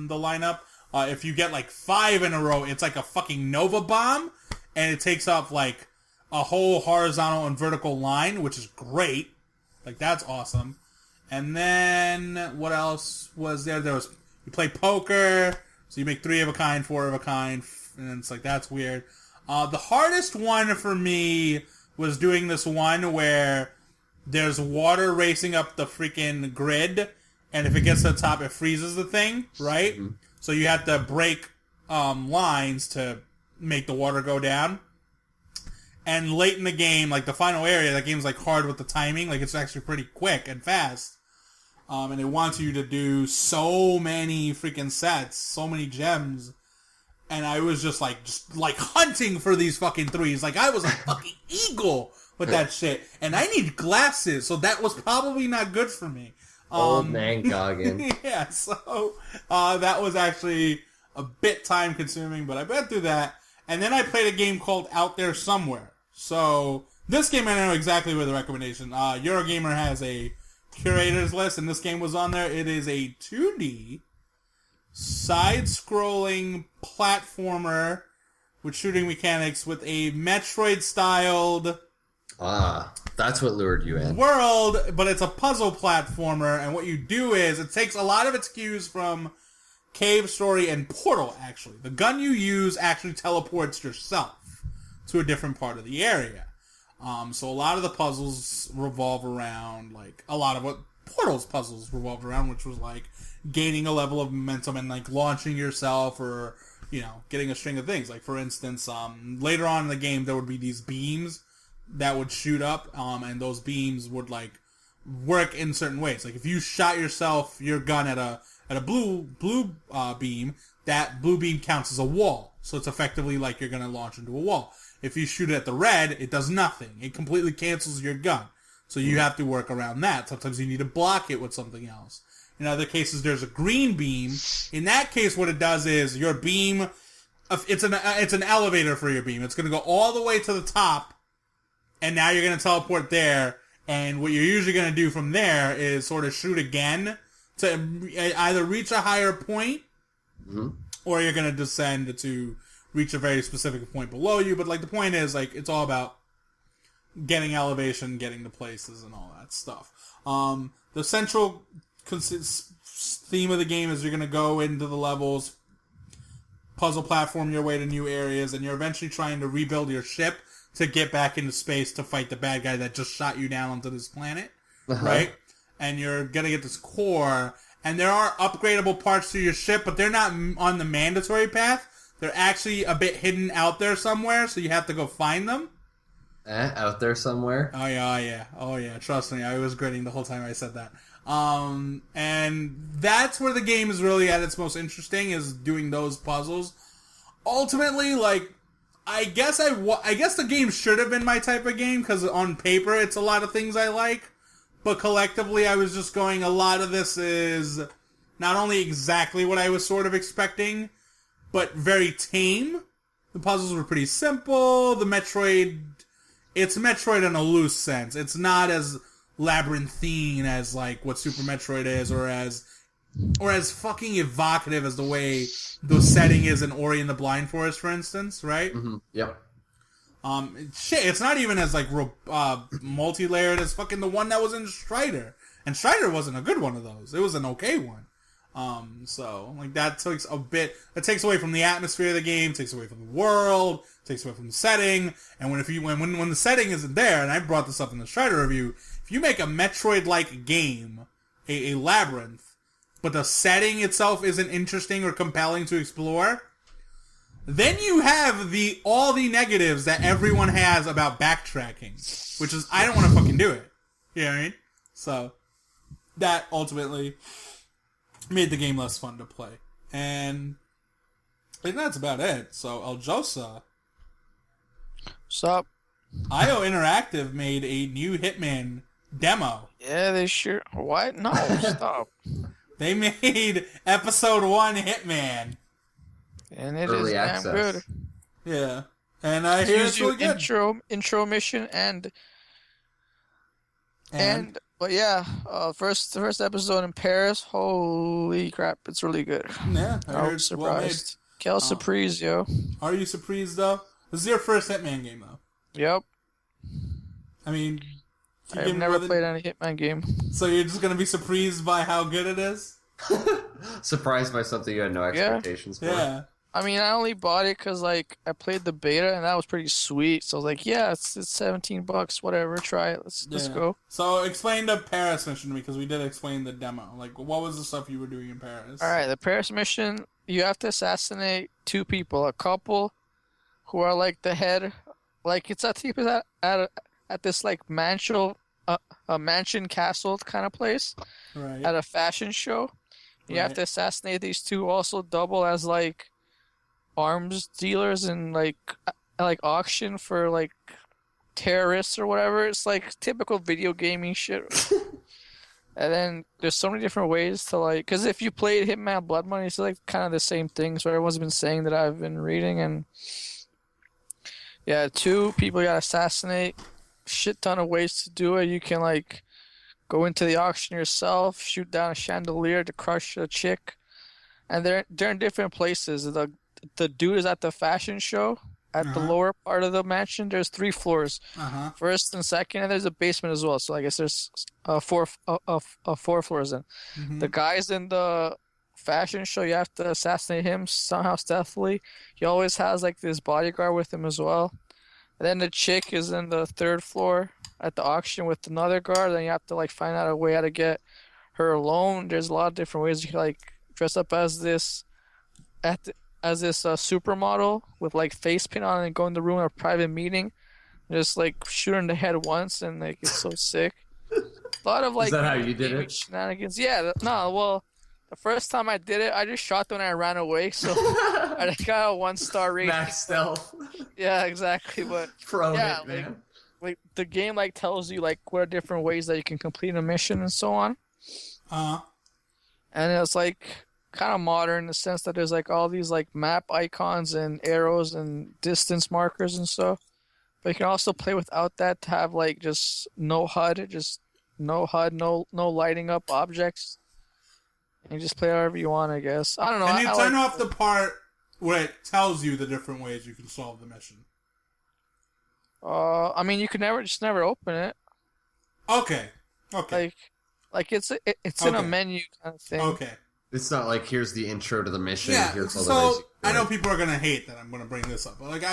the lineup. If you get like 5 in a row, it's like a fucking Nova Bomb, and it takes up like a whole horizontal and vertical line, which is great. Like, that's awesome. And then what else was there? You play poker, so you make 3 of a kind, 4 of a kind, and it's like, that's weird. The hardest one for me was doing this one where there's water racing up the freaking grid, and if it gets to the top, it freezes the thing, right? Mm-hmm. So you have to break lines to make the water go down. And late in the game, like the final area, that game's like hard with the timing. Like it's actually pretty quick and fast. And it wants you to do so many freaking sets, so many gems. And I was just like hunting for these fucking threes. Like I was a fucking eagle with that shit. And I need glasses, so that was probably not good for me. Old man Gagan. Yeah, so that was actually a bit time consuming, but I went through that. And then I played a game called Out There Somewhere. So this game I know exactly where the recommendation. Eurogamer has a curators list, and this game was on there. It is a 2D side-scrolling platformer with shooting mechanics with a Metroid-styled that's what lured you in. World, but it's a puzzle platformer, and what you do is it takes a lot of its cues from Cave Story and Portal, actually. The gun you use actually teleports yourself to a different part of the area. So a lot of the puzzles revolve around, like, a lot of what Portal's puzzles revolved around, which was, like, gaining a level of momentum and, like, launching yourself or, you know, getting a string of things. Like, for instance, later on in the game, there would be these beams that would shoot up, and those beams would, like, work in certain ways. Like, if you shot your gun at a blue beam, that blue beam counts as a wall. So it's effectively like you're going to launch into a wall. If you shoot it at the red, it does nothing. It completely cancels your gun. So you have to work around that. Sometimes you need to block it with something else. In other cases, there's a green beam. In that case, what it does is your beam, it's an elevator for your beam. It's going to go all the way to the top, and now you're going to teleport there. And what you're usually going to do from there is sort of shoot again to either reach a higher point, or you're going to descend to reach a very specific point below you. But, like, the point is, like, it's all about getting elevation, getting to places, and all that stuff. The central theme of the game is you're going to go into the levels, puzzle platform your way to new areas, and you're eventually trying to rebuild your ship to get back into space to fight the bad guy that just shot you down onto this planet, right? And you're going to get this core, and there are upgradable parts to your ship, but they're not on the mandatory path. They're actually a bit hidden out there somewhere, so you have to go find them. Out there somewhere? Oh, yeah. Trust me, I was grinning the whole time I said that. And that's where the game is really at its most interesting, is doing those puzzles. Ultimately, like, I guess the game should have been my type of game, because on paper it's a lot of things I like, but collectively I was just going, a lot of this is not only exactly what I was sort of expecting, but very tame. The puzzles were pretty simple. It's Metroid in a loose sense. It's not as labyrinthine as, like, what Super Metroid is, or as fucking evocative as the way the setting is in Ori and the Blind Forest, for instance, right? Mm-hmm. Yep. It's not even as, like, multi-layered as fucking the one that was in Strider. And Strider wasn't a good one of those. It was an okay one. So, like, that takes away from the atmosphere of the game, takes away from the world, takes away from the setting, and when the setting isn't there, and I brought this up in the Strider review, if you make a Metroid-like game, a labyrinth, but the setting itself isn't interesting or compelling to explore, then you have all the negatives that everyone has about backtracking, which is, I don't want to fucking do it. You know what I mean? So, that ultimately made the game less fun to play. And I think that's about it. So, Aljosa. What's up? IO Interactive made a new Hitman demo. Yeah, they sure... What? No, stop. They made episode 1 Hitman. And it Early is access. damn good. Yeah. And I hear it's really good. Intro mission and but yeah, first episode in Paris. Holy crap, it's really good. Yeah, I was surprised. Quelle surprise, yo. Are you surprised though? This is your first Hitman game though. Yep. I mean, I've never played any Hitman game. So you're just gonna be surprised by how good it is? Surprised by something you had no expectations for. Yeah. I mean, I only bought it because, like, I played the beta, and that was pretty sweet. So I was like, yeah, it's $17, whatever, try it. Let's go. So explain the Paris mission to me, because we did explain the demo. Like, what was the stuff you were doing in Paris? All right, the Paris mission, you have to assassinate 2 people, a couple who are like the head, like it's at this like a mansion castle kind of place, Right. at a fashion show. You have to assassinate these two. Also double as like arms dealers and like auction for like terrorists or whatever. It's like typical video gaming shit. And then there's so many different ways to like, because if you played Hitman Blood Money, it's like kind of the same thing. So everyone's been saying that I've been reading, and yeah, two people you gotta assassinate. Shit ton of ways to do it. You can like go into the auction yourself, shoot down a chandelier to crush a chick, and they're in different places. The dude is at the fashion show at the lower part of the mansion. There's 3 floors, first and second, and there's a basement as well. So I guess there's four floors in. The guy's in the fashion show. You have to assassinate him somehow stealthily. He always has like this bodyguard with him as well. And then the chick is in the 3rd floor at the auction with another guard. Then you have to like find out a way how to get her alone. There's a lot of different ways you can like dress up as this supermodel with like face paint on and go in the room at a private meeting, just like shoot her in the head once, and like it's so sick. A lot of like. Is that how you did it? Shenanigans. Yeah. No. Well, the first time I did it, I just shot them and I ran away. So I got a 1-star rating. Max stealth. Yeah, exactly. But Pro yeah, Hitman. like the game like tells you like what are different ways that you can complete a mission and so on. And it's like kind of modern in the sense that there's like all these like map icons and arrows and distance markers and stuff. But you can also play without that to have like just no HUD, no lighting up objects. And you just play however you want, I guess. I don't know. And you turn off the part where it tells you the different ways you can solve the mission. I mean, you could never open it. Okay. Like it's in a menu kind of thing. Okay. It's not like here's the intro to the mission. Yeah. Here's all the So ways I know people are gonna hate that I'm gonna bring this up, but like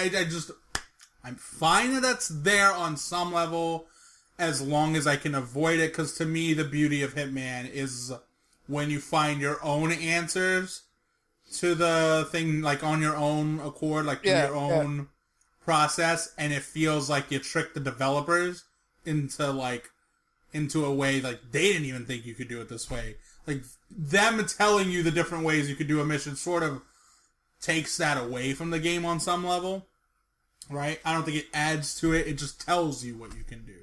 I'm fine that that's there on some level, as long as I can avoid it. Because to me, the beauty of Hitman is when you find your own answers to the thing, like on your own accord, like your own process, and it feels like you tricked the developers into a way like they didn't even think you could do it this way. Like them telling you the different ways you could do a mission sort of takes that away from the game on some level, right? I don't think it adds to it. It just tells you what you can do.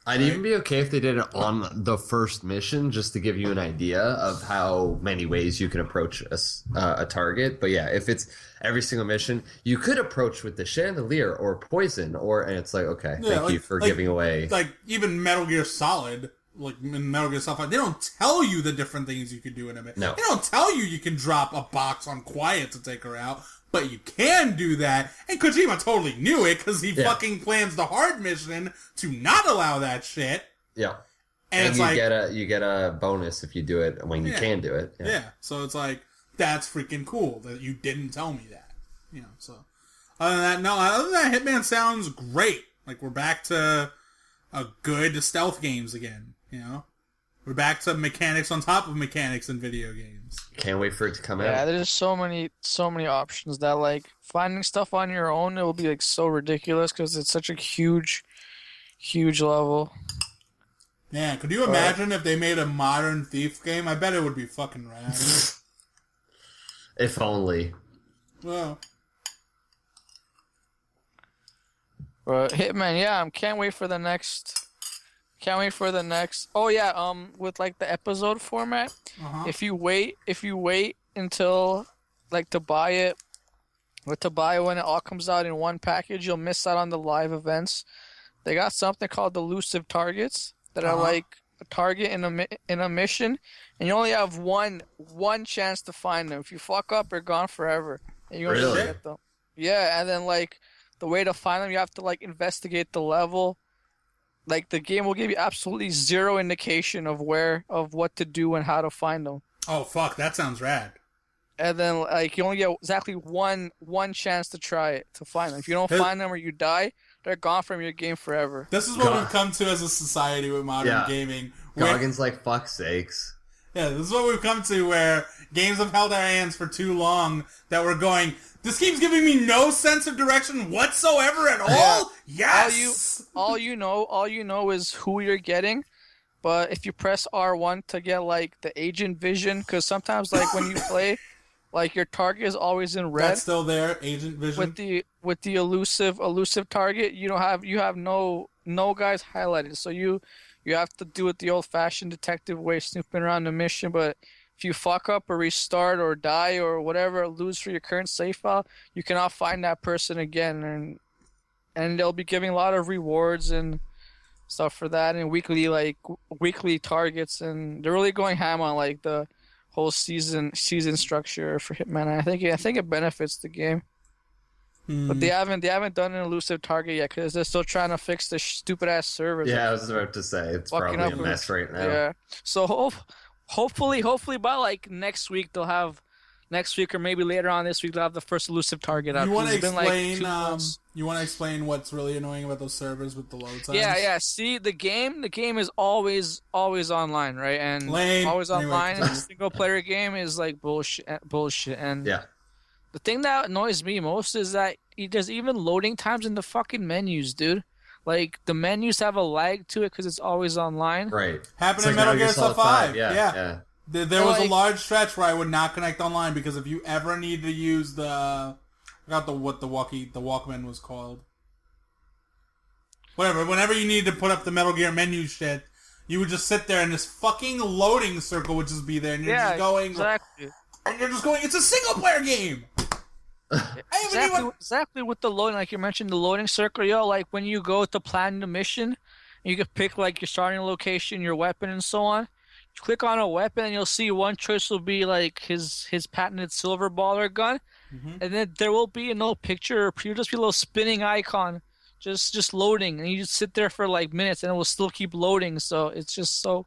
I'd even be okay if they did it on the first mission, just to give you an idea of how many ways you can approach a target. But yeah, if it's every single mission, you could approach with the chandelier or poison, and it's like, okay, thank you for giving away. Like even Metal Gear Solid, like in Metal Gear Solid 5, they don't tell you the different things you can do in a mission. No. They don't tell you can drop a box on Quiet to take her out. But you can do that, and Kojima totally knew it because he fucking plans the hard mission to not allow that shit. Yeah, and it's you get a bonus if you do it when you can do it. Yeah, so it's like that's freaking cool that you didn't tell me that. You know, so other than that, Hitman sounds great. Like we're back to a good stealth games again. You know, we're back to mechanics on top of mechanics in video games. Can't wait for it to come out. Yeah, there's so many options that like finding stuff on your own, it will be like so ridiculous because it's such a huge level. Yeah, could you imagine if they made a modern Thief game? I bet it would be fucking rad. If only. Well. But Hitman, yeah, can't wait for the next. Oh yeah, with like the episode format, if you wait until like to buy it when it all comes out in one package, you'll miss out on the live events. They got something called elusive targets that are like a target in a mission, and you only have one chance to find them. If you fuck up, they're gone forever, and you don't get them. Yeah, and then like the way to find them, you have to like investigate the level. Like the game will give you absolutely zero indication of what to do and how to find them. Oh fuck, that sounds rad. And then like you only get exactly one chance to try it to find them. If you don't find them or you die, they're gone from your game forever. This is what we've come to as a society with modern gaming. Gagan's like, fuck sakes. Yeah, this is what we've come to, where games have held our hands for too long that we're going, this game's giving me no sense of direction whatsoever at all? Yeah. Yes! All you know is who you're getting, but if you press R1 to get, like, the agent vision, because sometimes, like, when you play, like, your target is always in red. That's still there, agent vision. With the elusive target, you have no guys highlighted, so you have to do it the old-fashioned detective way, snooping around the mission, but if you fuck up or restart or die or whatever, lose for your current save file, you cannot find that person again, and they'll be giving a lot of rewards and stuff for that, and weekly targets, and they're really going ham on, like, the whole season structure for Hitman. I think it benefits the game. But they haven't done an elusive target yet because they're still trying to fix the stupid ass servers. Yeah, I was about to say it's probably a mess right now. Yeah. So hopefully by like next week or maybe later on this week they'll have the first elusive target up. You want to explain what's really annoying about those servers with the load times? Yeah. See, the game is always online, right? And always online. And the single player game is like bullshit. And yeah. The thing that annoys me most is that there's even loading times in the fucking menus, dude. Like, the menus have a lag to it because it's always online. Right. Happened in Metal Gear Solid 5. Yeah. There was a large stretch where I would not connect online because if you ever need to use I forgot what the Walkman was called. Whatever. Whenever you needed to put up the Metal Gear menu shit, you would just sit there and this fucking loading circle would just be there, and you're just going. Exactly. And you're just going. It's a single player game. Exactly with the loading, like you mentioned, the loading circle, yo. Like when you go to plan the mission, you can pick like your starting location, your weapon, and so on. You click on a weapon, and you'll see one choice will be like his patented silver baller gun, and then there will be no picture or preview, just be a little spinning icon, just loading, and you just sit there for like minutes, and it will still keep loading. So it's just so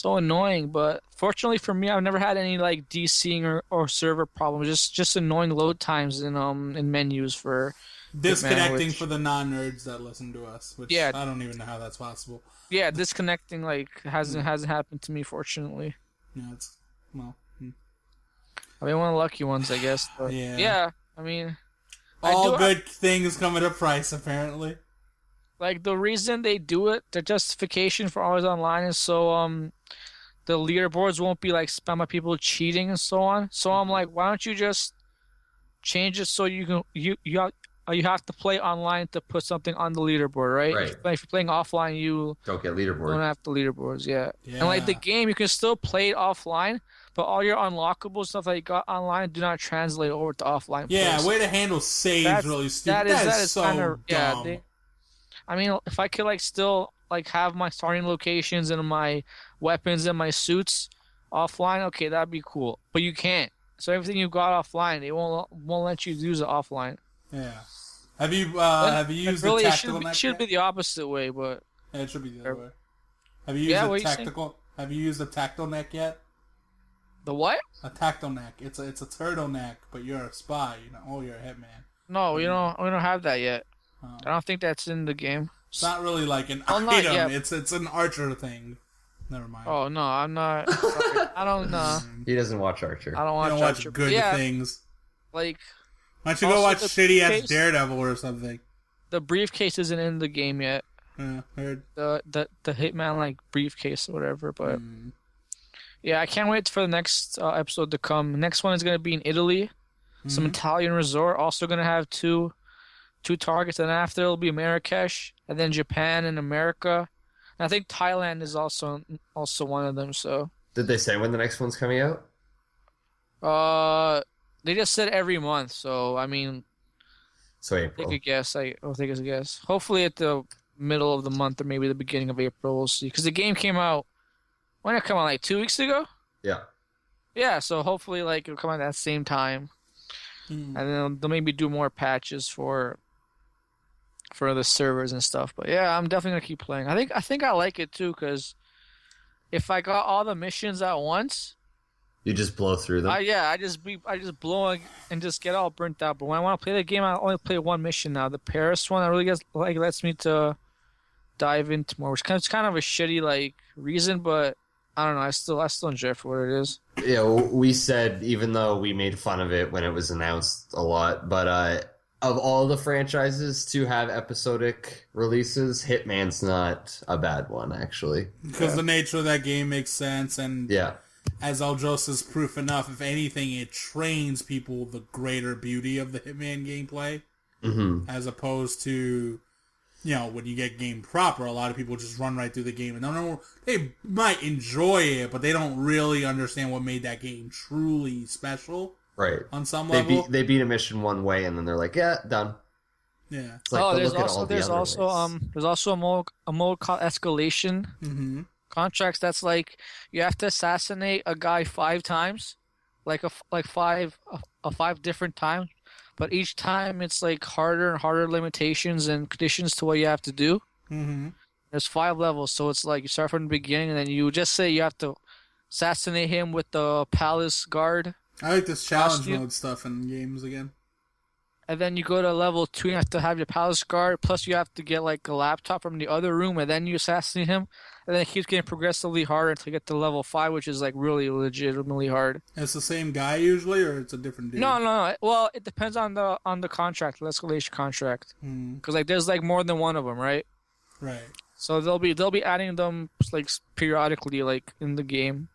annoying. But fortunately for me, I've never had any like DCing or server problems. Just annoying load times in menus for disconnecting for the non-nerds that listen to us. Which I don't even know how that's possible. Yeah, disconnecting like hasn't happened to me, fortunately. Yeah, it's I mean, one of the lucky ones, I guess. But yeah. I mean, all good things come at a price, apparently. Like, the reason they do it, the justification for always online is so the leaderboards won't be like spammed by people cheating and so on. So I'm like, why don't you just change it so you can you have to play online to put something on the leaderboard, right? Right. If you're playing offline, you don't get leaderboards. Don't have the leaderboards, yeah. And like the game, you can still play it offline, but all your unlockable stuff that you got online do not translate over to offline. Yeah, way to handle saves really stupid. That is so dumb. Yeah, I mean, if I could like still like have my starting locations and my weapons and my suits offline, okay, that'd be cool. But you can't. So everything you got offline, they won't let you use it offline. Yeah. Have you used the tactical neck? It should be the opposite way, but yeah, it should be the other way. Have you used the tactical? Have you used the tactile neck yet? The what? A tactile neck. It's a turtleneck, but you're a spy. You're a hitman. No, we don't have that yet. I don't think that's in the game. It's not really like an item. It's an Archer thing. Never mind. Oh no, I'm not. Sorry. I don't know. He doesn't watch Archer. I don't watch Archer. Good things. Like, why don't you go watch shitty ass Daredevil or something? The briefcase isn't in the game yet. Yeah, heard. The Hitman like briefcase or whatever, but yeah, I can't wait for the next episode to come. Next one is gonna be in Italy, some Italian resort. Also gonna have two targets, and after it'll be Marrakesh, and then Japan and America. And I think Thailand is also one of them. So did they say when the next one's coming out? They just said every month. So I mean, so April. Take a guess. I'll take a guess. Hopefully at the middle of the month or maybe the beginning of April. We'll see. Because the game came out. When did it come out? Like 2 weeks ago. Yeah. Yeah. So hopefully, like it'll come out at that same time, and then they'll maybe do more patches for the servers and stuff. But yeah, I'm definitely gonna keep playing. I think I like it too, because if I got all the missions at once, you just blow through them. I just blow and just get all burnt out. But when I want to play the game, I only play one mission now. The Paris one, I really guess lets me to dive into more, which is kind of a shitty like reason, but I don't know. I still enjoy it for what it is. Yeah, we said, even though we made fun of it when it was announced a lot, but of all the franchises to have episodic releases, Hitman's not a bad one, actually. Because the nature of that game makes sense, and as Aljosa's proof enough, if anything, it trains people the greater beauty of the Hitman gameplay, as opposed to, when you get game proper, a lot of people just run right through the game, and they might enjoy it, but they don't really understand what made that game truly special. Right. On some level. They beat a mission one way, and then they're like, yeah, done. Yeah. It's like, there's also a mode called escalation. Mm-hmm. Contracts that's like you have to assassinate a guy 5 times, like five different times, but each time it's like harder and harder limitations and conditions to what you have to do. Mm-hmm. There's 5 levels, so it's like you start from the beginning, and then you just say you have to assassinate him with the palace guard. I like this challenge mode stuff in games again. And then you go to level 2, you have to have your palace guard, plus you have to get like a laptop from the other room, and then you assassinate him. And then it keeps getting progressively harder until you get to level 5, which is like really legitimately hard. And it's the same guy usually, or it's a different dude? No. Well, it depends on the contract, the escalation contract. Because like there's like more than one of them, right? Right. So they'll be adding them like periodically, like in the game.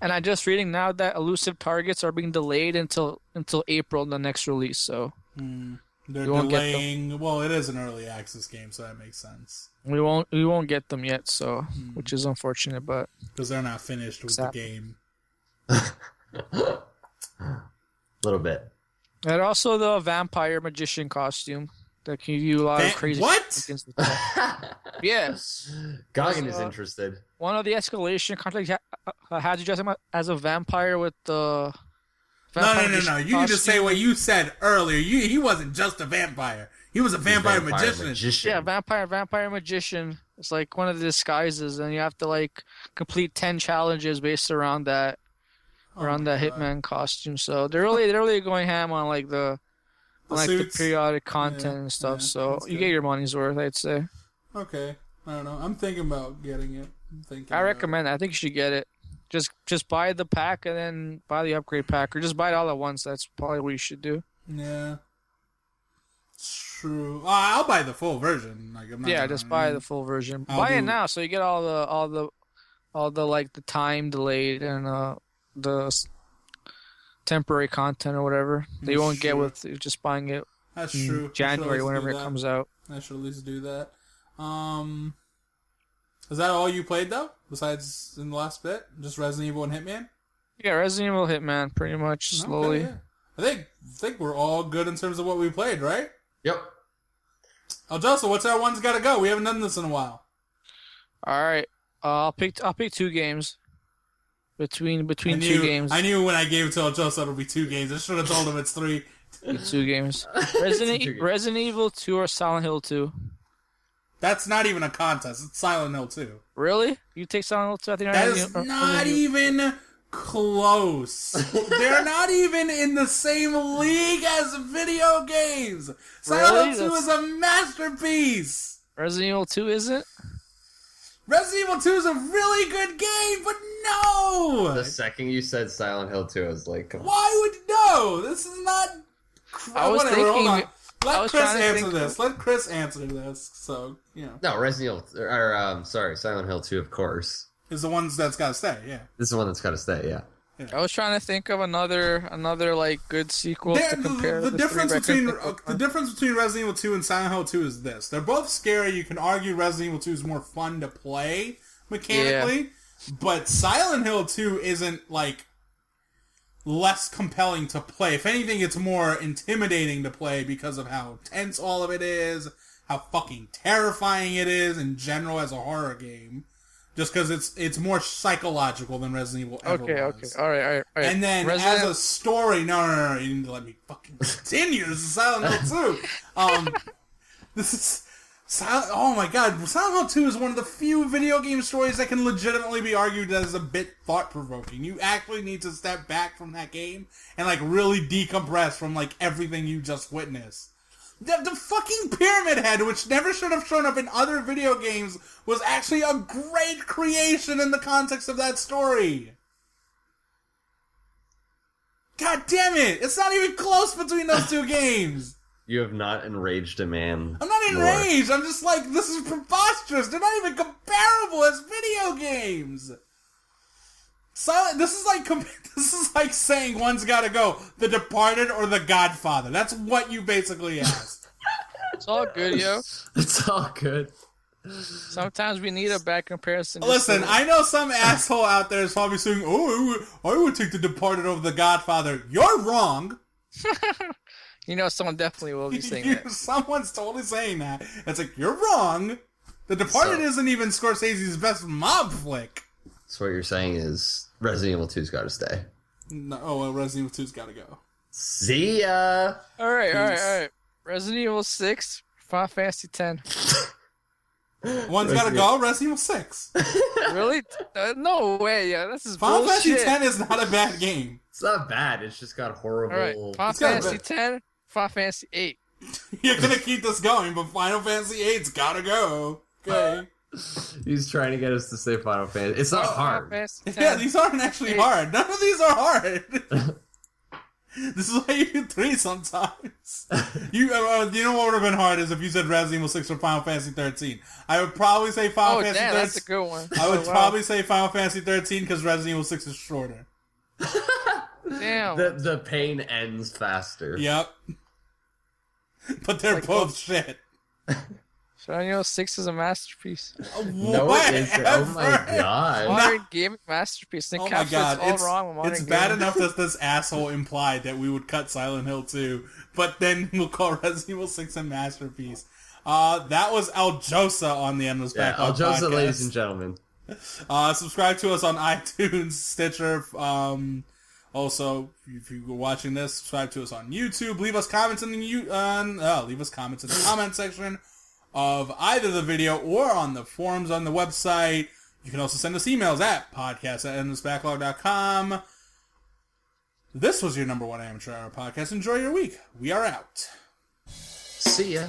And I'm just reading now that elusive targets are being delayed until April, the next release. So they're delaying. Well, it is an early access game, so that makes sense. We won't get them yet, so which is unfortunate, but because they're not finished with the game. A little bit. And also the vampire magician costume that can give you a lot of crazy. What? Yes. Gagan is interested. One of the escalation contracts had you dress him as a vampire with the. No. You need to say what you said earlier. He wasn't just a vampire. He was a vampire magician. Yeah, vampire magician. It's like one of the disguises, and you have to like complete 10 challenges based around that, Hitman costume. So they're really going ham on like the periodic content and stuff. Yeah, so you get your money's worth, I'd say. Okay, I don't know. I'm thinking about getting it. I recommend it. I think you should get it. Just buy the pack and then buy the upgrade pack, or just buy it all at once. That's probably what you should do. Yeah, it's true. I'll buy the full version. Just buy the full version. Buy it now, so you get all the like the time delayed and the temporary content or whatever that you won't get with just buying it. That's true. January, whenever it comes out. I should at least do that. Is that all you played though? Besides in the last bit, just Resident Evil and Hitman? Yeah, Resident Evil, Hitman, pretty much slowly. Okay, yeah. I think we're all good in terms of what we played, right? Yep. Aljosa, what's our one's got to go? We haven't done this in a while. All right, I'll pick 2 games. Between 2 games. I knew when I gave it to Aljosa it'll be 2 games. I should have told him it's 3. 2 games. Resident Evil 2 or Silent Hill 2. That's not even a contest. It's Silent Hill 2. Really? You take Silent Hill 2? That is not even close. They're not even in the same league as video games. Silent Hill 2 is a masterpiece. Resident Evil 2 isn't? Resident Evil 2 is a really good game, but no! The second you said Silent Hill 2, I was like, come on. Why would no? This is not... I was thinking... Let Chris answer this. Let Chris answer this. So, No, Resident Evil, Silent Hill 2, of course. Is the one that's got to stay, yeah. This is the one that's got to stay, yeah. I was trying to think of another like good sequel to compare. The difference between Resident Evil 2 and Silent Hill 2 is this: they're both scary. You can argue Resident Evil 2 is more fun to play mechanically, but Silent Hill 2 isn't like less compelling to play. If anything, it's more intimidating to play because of how tense all of it is, how fucking terrifying it is in general as a horror game. Just because it's more psychological than Resident Evil ever was. Okay, all right. And then as a story, no, you need to let me fucking continue. This is Silent Hill 2. This is oh my god, Silent Hill 2 is one of the few video game stories that can legitimately be argued as a bit thought-provoking. You actually need to step back from that game and like really decompress from like everything you just witnessed. The fucking Pyramid Head, which never should have shown up in other video games, was actually a great creation in the context of that story. God damn it! It's not even close between those two games! You have not enraged a man. I'm not enraged, I'm just like, this is preposterous! They're not even comparable as video games! This is like saying one's gotta go, The Departed or The Godfather. That's what you basically asked. It's all good, yo. It's all good. Sometimes we need a bad comparison. Listen, I know some asshole out there is probably saying, "Oh, I would take The Departed over The Godfather." You're wrong. You know, someone definitely will be saying that. Someone's totally saying that. It's like, you're wrong. The Departed isn't even Scorsese's best mob flick. So what you're saying is Resident Evil 2's got to stay. No, Resident Evil 2's got to go. See ya. All right. Resident Evil 6, Final Fantasy 10. One's got to go. Resident Evil 6. Really? No way. Yeah, this is Final bullshit. Fantasy 10 is not a bad game. It's not bad. It's just got horrible. All right, Final Fantasy 10, Final Fantasy 8. You're gonna keep this going, but Final Fantasy 8's gotta go. Okay. He's trying to get us to say Final Fantasy. It's not hard. Yeah, these aren't actually hard. None of these are hard. This is why you do 3 sometimes. You know what would have been hard is if you said Resident Evil 6 or Final Fantasy 13. I would probably say Final Fantasy 13. That's a good one. I would probably say Final Fantasy 13 because Resident Evil 6 is shorter. Damn. The pain ends faster. Yep. But they're both shit. Resident Evil 6 is a masterpiece. No, it isn't. Oh my god. Modern gaming masterpiece. Oh my god. All wrong with modern it's bad gaming. enough that this asshole implied that we would cut Silent Hill 2, but then we'll call Resident Evil 6 a masterpiece. That was Aljosa on the Endless Backlog Aljosa, podcast. ladies and gentlemen. Subscribe to us on iTunes, Stitcher. Also, if you're watching this, subscribe to us on YouTube. Leave us comments in the comment section of either the video or on the forums on the website. You can also send us emails at podcast@endlessbacklog.com. This was your number one amateur hour podcast. Enjoy your week. We are out. See ya.